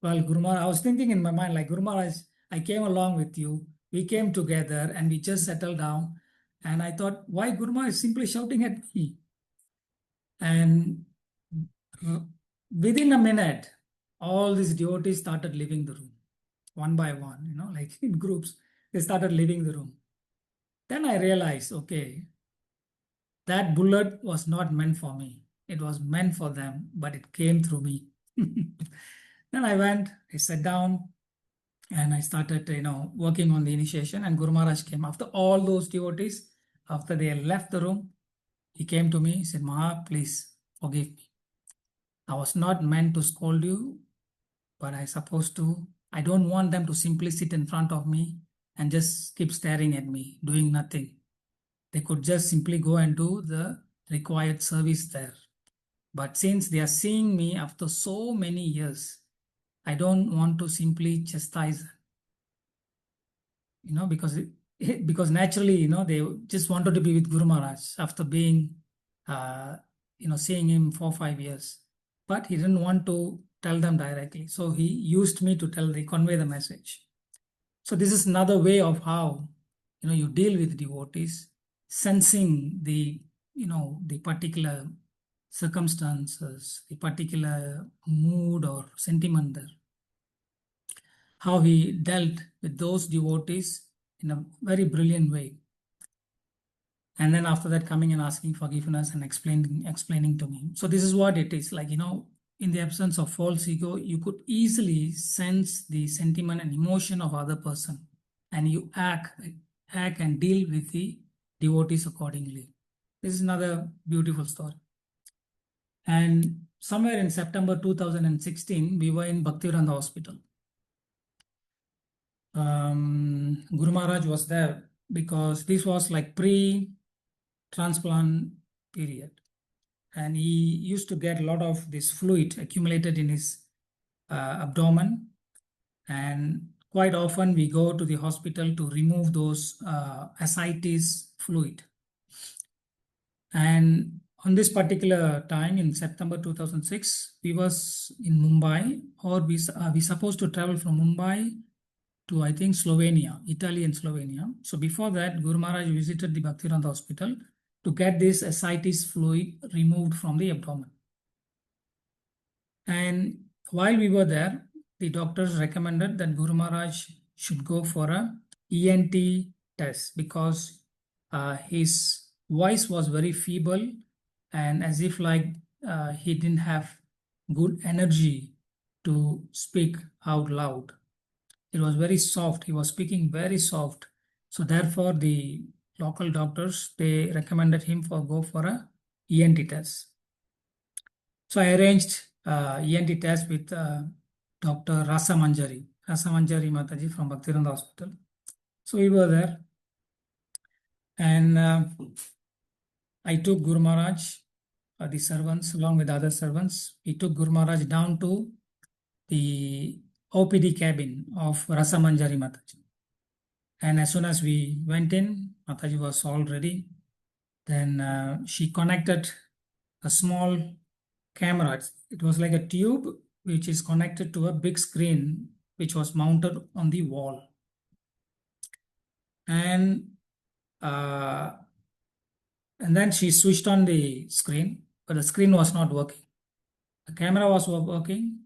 well, Guru Maharaj, I was thinking in my mind, like, Guru Maharaj, I came along with you. We came together and we just settled down. And I thought, why Guru Maharaj is simply shouting at me? And within a minute, all these devotees started leaving the room one by one, like in groups. They started leaving the room. Then I realized, okay, that bullet was not meant for me. It was meant for them, but it came through me. Then I went, I sat down, and I started, working on the initiation. And Guru Maharaj came after all those devotees. After they left the room, he came to me. He said, "Maha, please forgive me. I was not meant to scold you, but I don't want them to simply sit in front of me and just keep staring at me, doing nothing. They could just simply go and do the required service there. But since they are seeing me after so many years, I don't want to simply chastise them, because naturally, they just wanted to be with Guru Maharaj after being, seeing him 4 or 5 years. But he didn't want to tell them directly. So he used me to convey the message. So this is another way of how, you deal with devotees, sensing the particular circumstances, the particular mood or sentiment there. How he dealt with those devotees in a very brilliant way. And then after that, coming and asking forgiveness and explaining to me. So this is what it is like, in the absence of false ego, you could easily sense the sentiment and emotion of other person, and you act and deal with the devotees accordingly. This is another beautiful story. And somewhere in September 2016, we were in Bhaktivedanta Hospital. Guru Maharaj was there because this was like pre-transplant period. And he used to get a lot of this fluid accumulated in his abdomen. And quite often we go to the hospital to remove those ascites fluid. And on this particular time in September 2006, we was in Mumbai, or we supposed to travel from Mumbai to, I think, Slovenia, Italy and Slovenia. So before that, Guru Maharaj visited the Bhaktivedanta hospital to get this ascites fluid removed from the abdomen. And while we were there, the doctors recommended that Guru Maharaj should go for a ENT test because his voice was very feeble and as if like he didn't have good energy to speak out loud. It was very soft. He was speaking very soft. So therefore, the local doctors, they recommended him for go for a ENT test. So I arranged ENT test with Dr. Rasa Manjari Mataji from Bhaktivedanta Hospital. So we were there, and I took Guru Maharaj, the servants, along with other servants. We took Guru Maharaj down to the OPD cabin of Rasa Manjari Mataji. And as soon as we went in, Mataji was all ready. Then she connected a small camera. It was like a tube which is connected to a big screen which was mounted on the wall. And then she switched on the screen, but the screen was not working. The camera was working.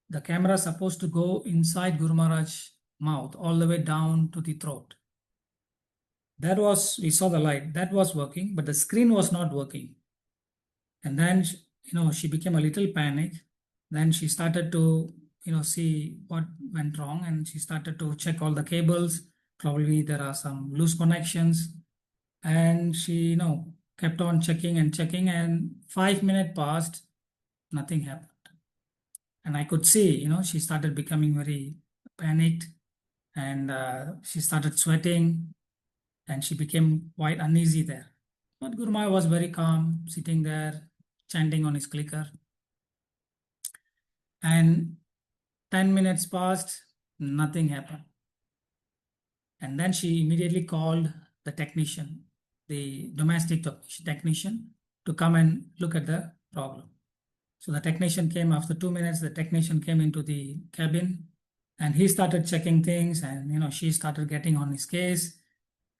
The camera is supposed to go inside Guru Maharaj's mouth all the way down to the throat. That was, we saw the light, that was working, but the screen was not working. And then, she became a little panicked. Then she started to, see what went wrong, and she started to check all the cables. Probably there are some loose connections. And she, kept on checking and checking, and 5 minutes passed, nothing happened. And I could see, she started becoming very panicked, and she started sweating, and she became quite uneasy there. But Guru Maharaj was very calm, sitting there, chanting on his clicker. And 10 minutes passed, nothing happened. And then she immediately called the technician, the domestic technician, to come and look at the problem. So the technician came after 2 minutes. The technician came into the cabin and he started checking things, and she started getting on his case.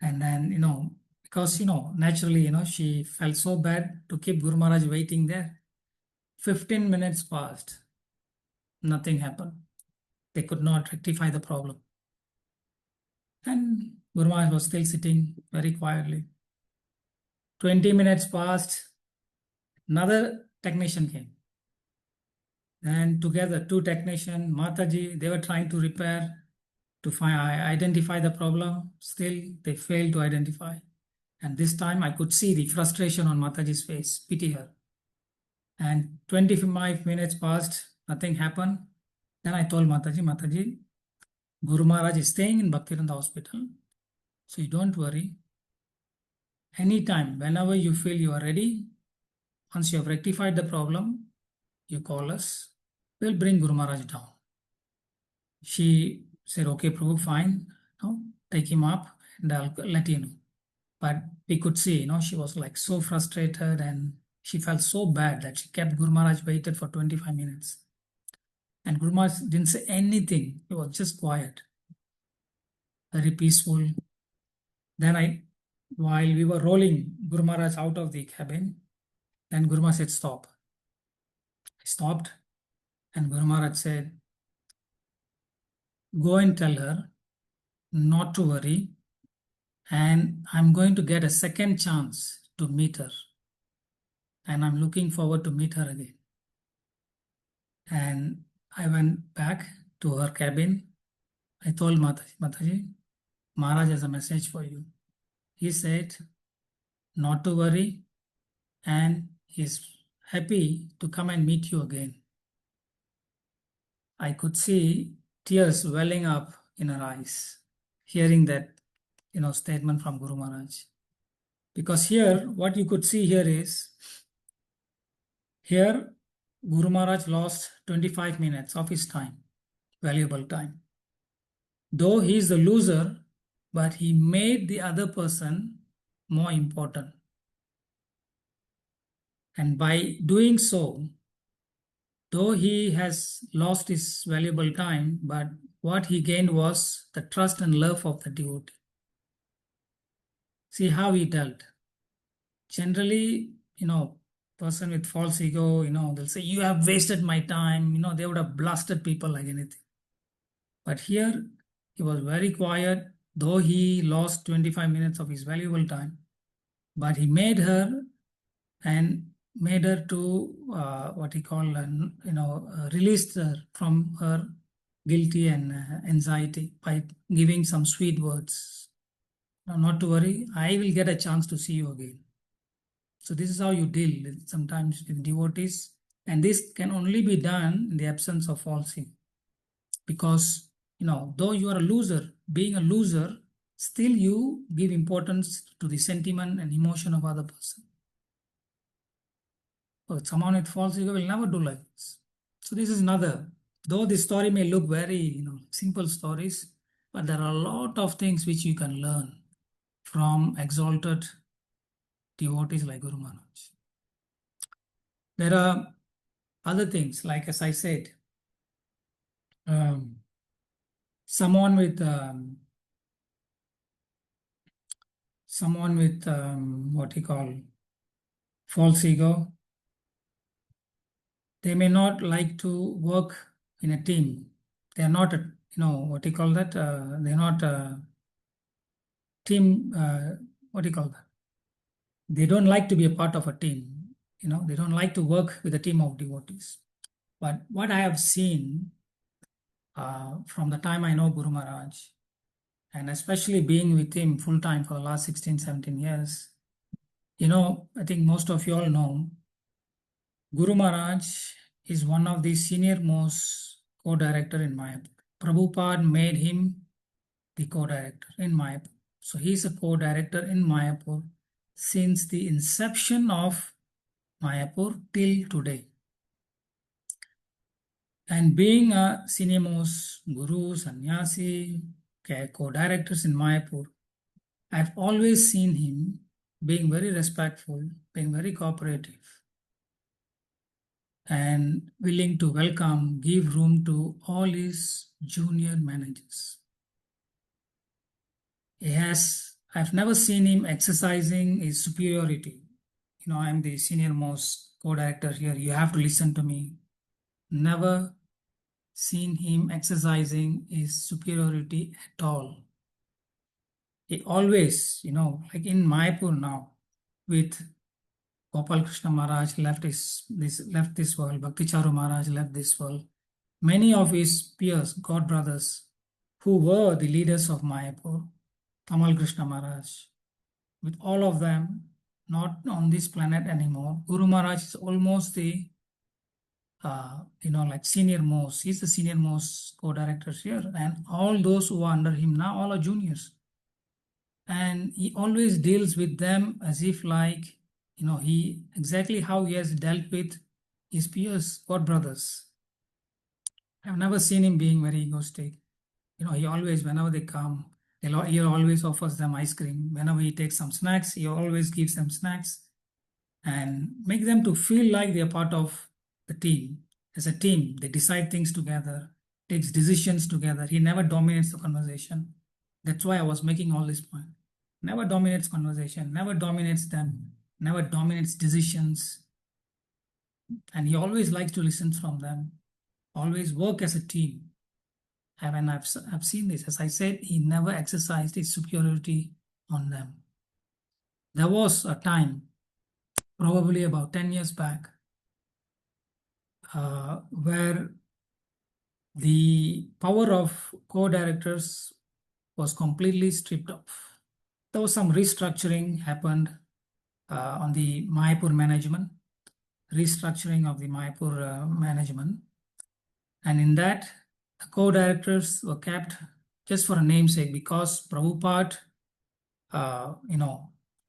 And then because naturally she felt so bad to keep Guru Maharaj waiting there. 15 minutes passed, nothing happened. They could not rectify the problem. And Guru Maharaj was still sitting very quietly. 20 minutes passed, another technician came. And together, two technicians, Mataji, they were trying to repair, to identify the problem. Still, they failed to identify. And this time I could see the frustration on Mataji's face, pity her. And 25 minutes passed, nothing happened. Then I told Mataji, Guru Maharaj is staying in Bhaktivedanta hospital. So you don't worry. Anytime, whenever you feel you are ready, once you have rectified the problem, you call us. We'll bring Guru Maharaj down. She said, okay, Prabhu, fine. Take him up and I'll let you know. But we could see, she was like so frustrated and she felt so bad that she kept Guru Maharaj waited for 25 minutes. And Guru Maharaj didn't say anything. He was just quiet, very peaceful. Then while we were rolling Guru Maharaj out of the cabin, then Guru Maharaj said, stop. I stopped and Guru Maharaj said, go and tell her not to worry, and I'm going to get a second chance to meet her. And I'm looking forward to meet her again. And I went back to her cabin. I told Mataji, Maharaj has a message for you. He said, not to worry, and he's happy to come and meet you again. I could see tears welling up in her eyes, hearing that, statement from Guru Maharaj. Because here, what you could see here is, here Guru Maharaj lost 25 minutes of his time, valuable time. Though he is the loser, but he made the other person more important. And by doing so, though he has lost his valuable time, but what he gained was the trust and love of the devotee. See how he dealt. Generally, person with false ego, they'll say, you have wasted my time. They would have blasted people like anything. But here, he was very quiet, though he lost 25 minutes of his valuable time. But he made her and made her to what he called, released her from her guilty and anxiety by giving some sweet words. Now, not to worry, I will get a chance to see you again. So this is how you deal with sometimes with devotees, and this can only be done in the absence of falsehood. Because though you are a loser, being a loser, still you give importance to the sentiment and emotion of other person. But someone with false ego will never do like this. So this is another. Though this story may look very simple stories, but there are a lot of things which you can learn from exalted devotees like Guru Maharaj. There are other things, like as I said, someone with what he call false ego, they may not like to work in a team. They are not what you call that, they're not a team, what do you call that, they don't like to be a part of a team. They don't like to work with a team of devotees. But what I have seen from the time I know Guru Maharaj, and especially being with him full time for the last 16, 17 years, I think most of you all know, Guru Maharaj is one of the senior most co-director in Mayapur. Prabhupada made him the co-director in Mayapur. So he is a co-director in Mayapur since the inception of Mayapur till today. And being a senior most guru, sannyasi, co-directors in Mayapur, I've always seen him being very respectful, being very cooperative, and willing to welcome, give room to all his junior managers. I've never seen him exercising his superiority. I'm the senior most co-director here. You have to listen to me. Never seen him exercising his superiority at all. He always, like in Mayapur now, with Gopal Krishna Maharaj left this world, Bhakti Charu Maharaj left this world. Many of his peers, godbrothers, who were the leaders of Mayapur, Tamal Krishna Maharaj, with all of them not on this planet anymore, Guru Maharaj is almost the like senior most. He's the senior most co-directors here, and all those who are under him now, all are juniors. And he always deals with them as if like, he exactly how he has dealt with his peers, god brothers. I've never seen him being very egoistic. He always, whenever they come, he always offers them ice cream. Whenever he takes some snacks, he always gives them snacks and make them to feel like they're part of the team. As a team, they decide things together, takes decisions together. He never dominates the conversation. That's why I was making all this point. Never dominates conversation, never dominates them, never dominates decisions. And he always likes to listen from them, always work as a team. And I've seen this. As I said, he never exercised his superiority on them. There was a time, probably about 10 years back, where the power of co-directors was completely stripped off. There was some restructuring happened on the Mayapur management, restructuring of the Mayapur management. And in that, the co-directors were kept just for a namesake because Prabhupada,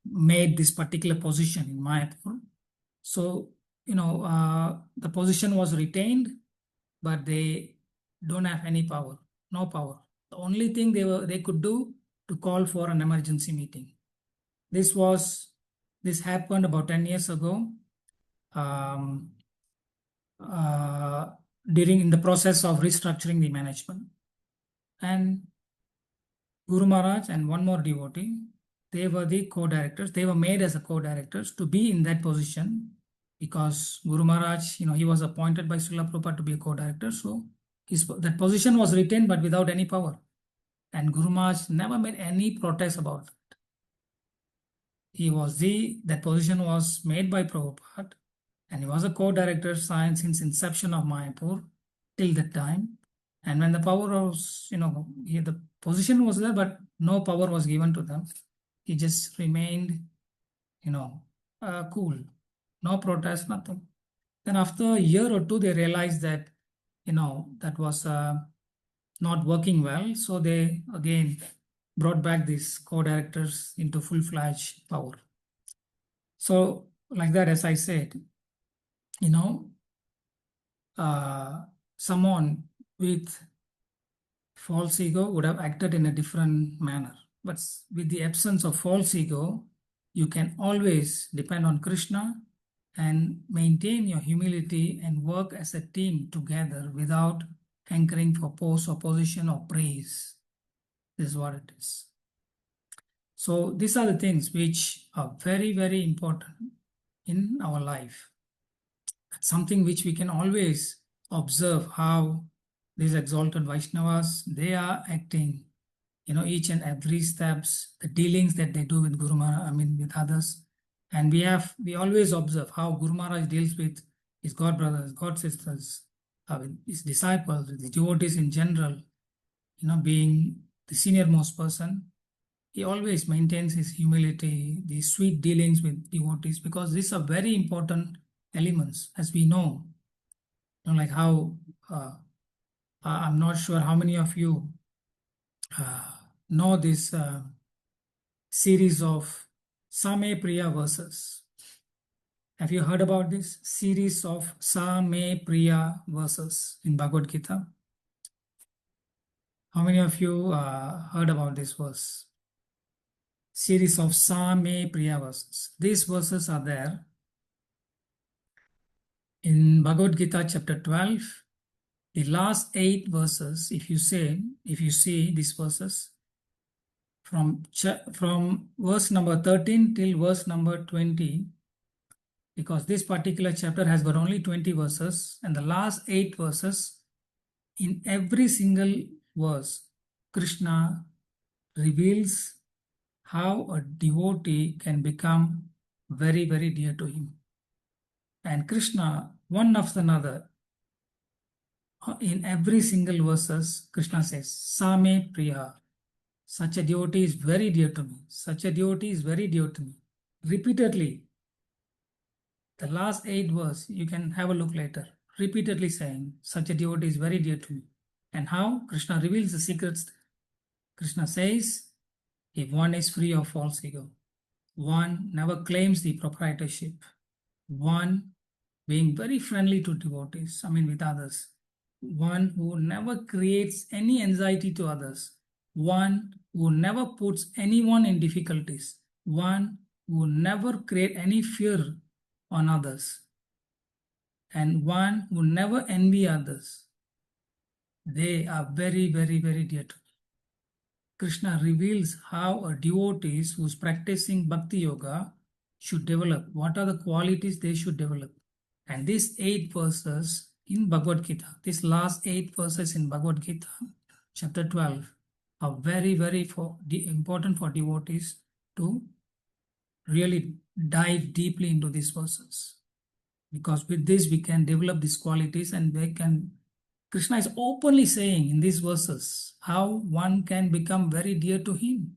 made this particular position in Mayapur. So, the position was retained, but they don't have any power, no power. The only thing they could do to call for an emergency meeting. This happened about 10 years ago. Um, During in the process of restructuring the management. And Guru Maharaj and one more devotee, they were the co-directors. They were made as a co-directors to be in that position because Guru Maharaj, he was appointed by Srila Prabhupada to be a co-director. So that position was retained but without any power. And Guru Maharaj never made any protest about that. That position was made by Prabhupada, and he was a co-director since inception of Mayapur till that time. And when the power was, the position was there, but no power was given to them. He just remained, cool, no protest, nothing. Then after a year or two, they realized that, that was not working well. So they again brought back these co-directors into full-fledged power. So like that, as I said, someone with false ego would have acted in a different manner. But with the absence of false ego, you can always depend on Krishna and maintain your humility and work as a team together without hankering for post or position or praise. This is what it is. So these are the things which are very, very important in our life. Something which we can always observe how these exalted Vaishnavas, they are acting, each and every steps, the dealings that they do with Guru Maharaj, with others. And we always observe how Guru Maharaj deals with his godbrothers, god sisters, with his disciples, with the devotees in general, being the senior most person. He always maintains his humility, the sweet dealings with devotees, because these are very important elements, as we know. Like how I'm not sure how many of you know this series of Same Priya verses. Have you heard about this series of Same Priya verses in Bhagavad Gita? How many of you heard about this verse? Series of Same Priya verses. These verses are there in Bhagavad Gita chapter 12. The last 8 verses, if you see these verses, from verse number 13 till verse number 20, because this particular chapter has got only 20 verses, and the last 8 verses, in every single verse, Krishna reveals how a devotee can become very, very dear to him. And Krishna, one after another, in every single verses, Krishna says, Same Priya. Such a devotee is very dear to me. Such a devotee is very dear to me. Repeatedly, the last 8 verse, you can have a look later. Repeatedly saying, such a devotee is very dear to me. And how? Krishna reveals the secrets. Krishna says, if one is free of false ego, one never claims the proprietorship, one being very friendly to devotees, with others, one who never creates any anxiety to others, one who never puts anyone in difficulties, one who never create any fear on others, and one who never envy others. They are very, very, very dear to me. Krishna reveals how a devotee who is practicing bhakti yoga should develop. What are the qualities they should develop? And these 8 verses in Bhagavad Gita, these last 8 verses in Bhagavad Gita, chapter 12, are very, very important for devotees to really dive deeply into these verses. Because with this, we can develop these qualities, and Krishna is openly saying in these verses how one can become very dear to him.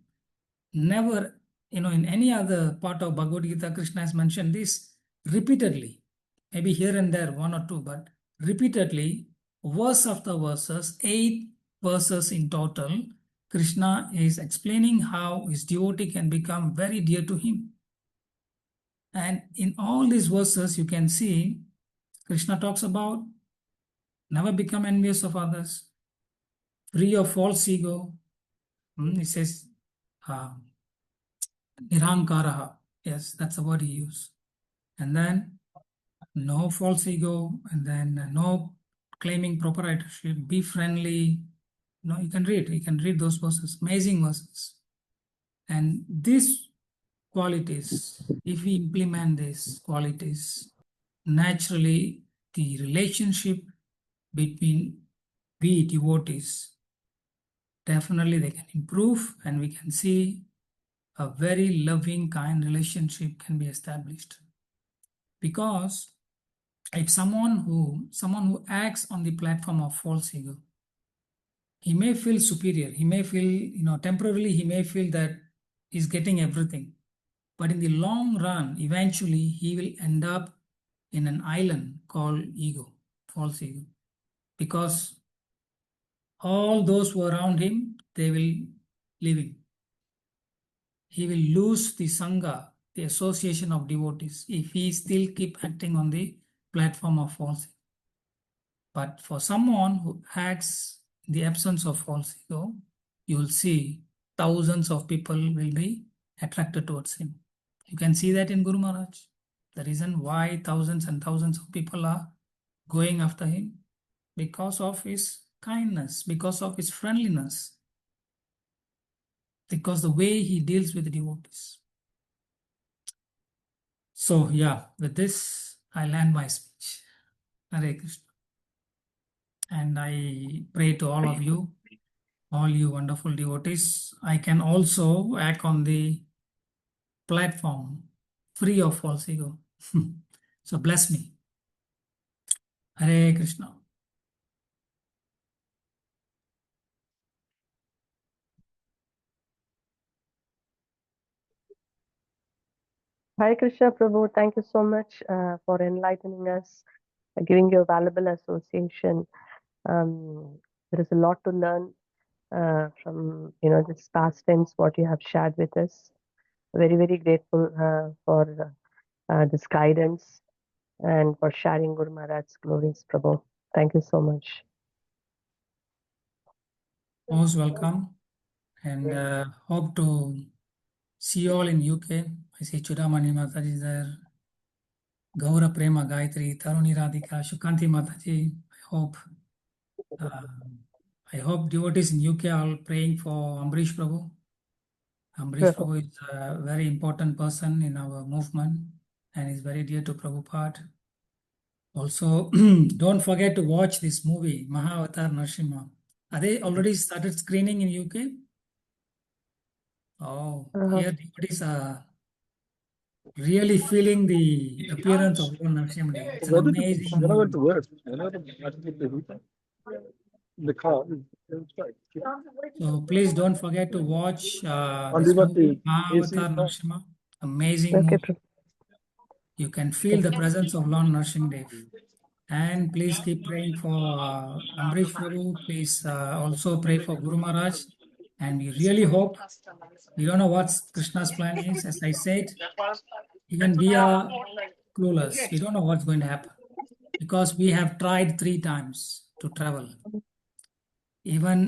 Never, in any other part of Bhagavad Gita, Krishna has mentioned this repeatedly. Maybe here and there, 1 or 2, but repeatedly, verse after verses, 8 verses in total, Krishna is explaining how his devotee can become very dear to him. And in all these verses, you can see Krishna talks about never become envious of others, free of false ego. It says Nirankaraha. Yes, that's the word he used. And then no false ego, and then no claiming proprietorship, be friendly. No, you can read those verses, amazing verses. And these qualities, if we implement these qualities, naturally the relationship between we devotees, definitely they can improve, and we can see a very loving, kind relationship can be established. Because if someone who acts on the platform of false ego, he may feel superior, he may feel, temporarily he may feel that he's getting everything, but in the long run, eventually he will end up in an island called ego, false ego, because all those who are around him, they will leave him. He will lose the sangha, the association of devotees, if he still keep acting on the platform of false ego. But for someone who acts in the absence of false ego, you will see thousands of people will be attracted towards him. You can see that in Guru Maharaj. The reason why thousands and thousands of people are going after him, because of his kindness, because of his friendliness, because the way he deals with the devotees. So yeah, with this, I land my speech. Hare Krishna. And I pray to all of you, all you wonderful devotees. I can also act on the platform free of false ego. So bless me. Hare Krishna. Hare Krishna, Prabhu. Thank you so much for enlightening us, giving your valuable association. There is a lot to learn from this past tense what you have shared with us. Very, very grateful for this guidance and for sharing Guru Maharaj's glories, Prabhu. Thank you so much. Most welcome, and hope to see you all in UK. I see Chudamani Mataji there, Gaura Prema Gayatri, Taruni Radhika, Shukanti Mataji. I hope devotees in UK are all praying for Ambrish Prabhu. Ambrish Prabhu is a very important person in our movement and is very dear to Prabhupada. Also, don't forget to watch this movie, Maha Avatar Narasimha. Are they already started screening in UK? Oh, here devotees are really feeling the appearance of Lord Narasimha. It's an amazing movie. So please don't forget to watch this movie, Maha Avatar Narasimha. Amazing movie. You can feel the presence of Lord Narasimha. And please keep praying for Ambrish Prabhu. Please also pray for Guru Maharaj. And we really hope, we don't know what Krishna's plan is. As I said, even we are clueless. We don't know what's going to happen. Because we have tried 3 times to travel. Even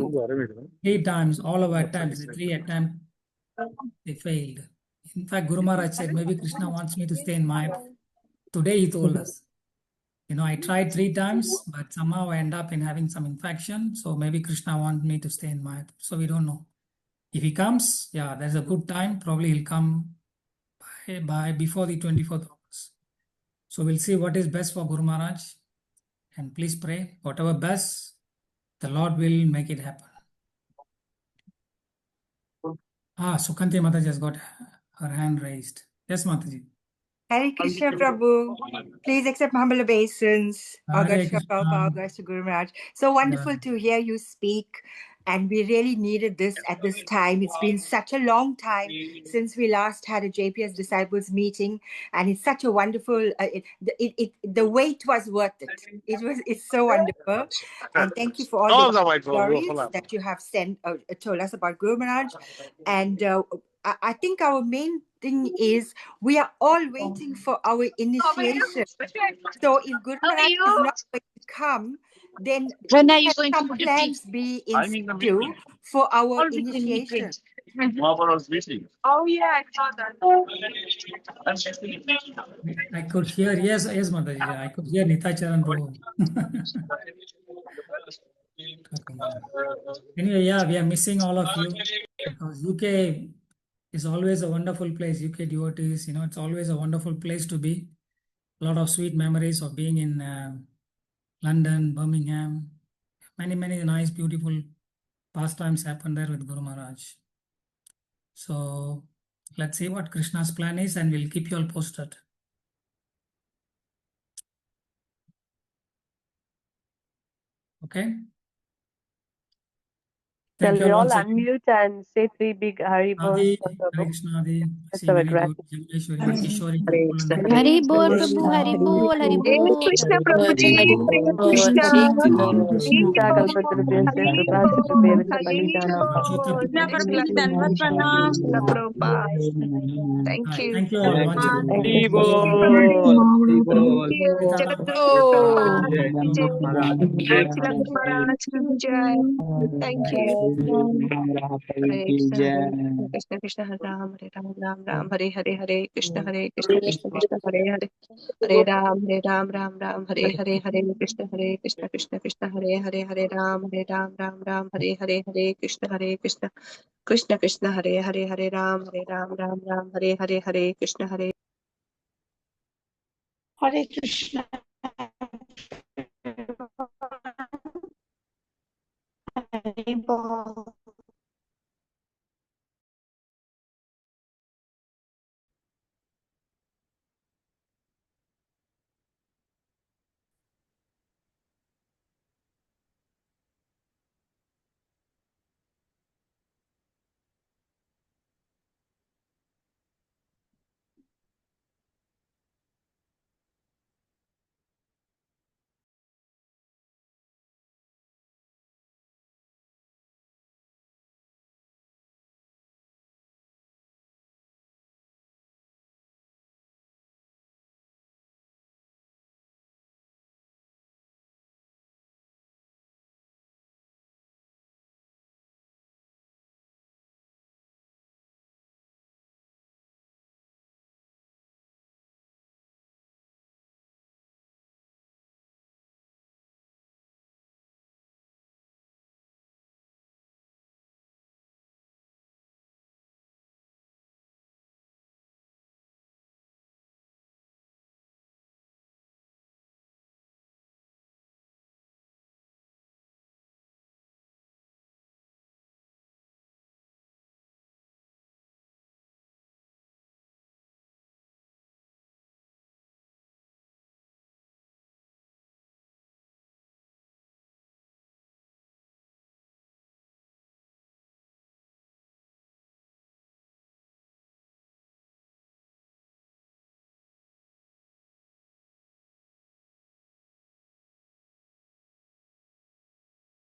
3 times, all our attempts, the 3 attempts, they failed. In fact, Guru Maharaj said, maybe Krishna wants me to stay in Mayapur. Today he told us. I tried 3 times, but somehow I end up in having some infection. So maybe Krishna wants me to stay in Mayapur. So we don't know. If he comes, yeah, there's a good time. Probably he'll come by before the 24th August. So we'll see what is best for Guru Maharaj. And please pray, whatever best, the Lord will make it happen. Sukanti Mataji has got her hand raised. Yes, Mataji. Hare Krishna, Prabhu. Please accept my humble obeisance. August Guru Maharaj. So wonderful to hear you speak. And we really needed this at this time. It's been such a long time since we last had a JPS Disciples meeting. And it's such a wonderful, the wait was worth it. It's so wonderful. And thank you for all the stories that you have told us about Guru Maharaj. And I think our main thing is we are all waiting for our initiation. So if Guru Maharaj is not going to come, then When are you going to some put the plans be in stew for our initiation. Oh yeah, I saw that. I could hear, yes, Mataji, I could hear Nitacharan Prabhu. Anyway, yeah, we are missing all of you because UK is always a wonderful place. UK devotees, it's always a wonderful place to be. A lot of sweet memories of being in London, Birmingham. Many, many nice, beautiful pastimes happen there with Guru Maharaj. So let's see what Krishna's plan is, and we'll keep you all posted. Okay. Shall Thank you we all once again. unmute and say 3 big Hari Bols Adi, for Hare Prabhu? Krishna, Adi. That's See, our very good. gratitude. Jagdishwari, Kishori, Hare Gokul, Krishna, and Hare Hari Hari. Bol Krishna, Prabhu, Hari Bol, Hari Hare Bol. Krishna Prabhuji, Hare Hare Krishna. Krishna, Hare Hare Krishna, Bol, Kalpatarubhyasya, Hare Kripasindhubhya, Bol, Hare Pallidana, Bol. Excellent. Dandavat pranam, Srila Prabhupada. Thank you. Thank you all once again. Thank Thank you. you, Prabhuji. Thank you. Sitaram. Jagadguru Prabhupada ki Om jai. Namo Srila Guru Maharaj ki jai. Thank you. Hare Krishna, Hare Krishna, Krishna Hare Ram, Ram Ram, Hare Hare, Hare Krishna, Krishna Krishna, Hare Hare, Hare Ram, Ram Ram, Hare Hare, Hare Krishna, Krishna Krishna, Hare Hare, Hare Ram, Ram, Hare Hare, Hare Krishna, Krishna Krishna, Hare Hare, Hare Ram, Ram, Hare Hare, Hare Krishna, Hare Krishna. Hare Bol.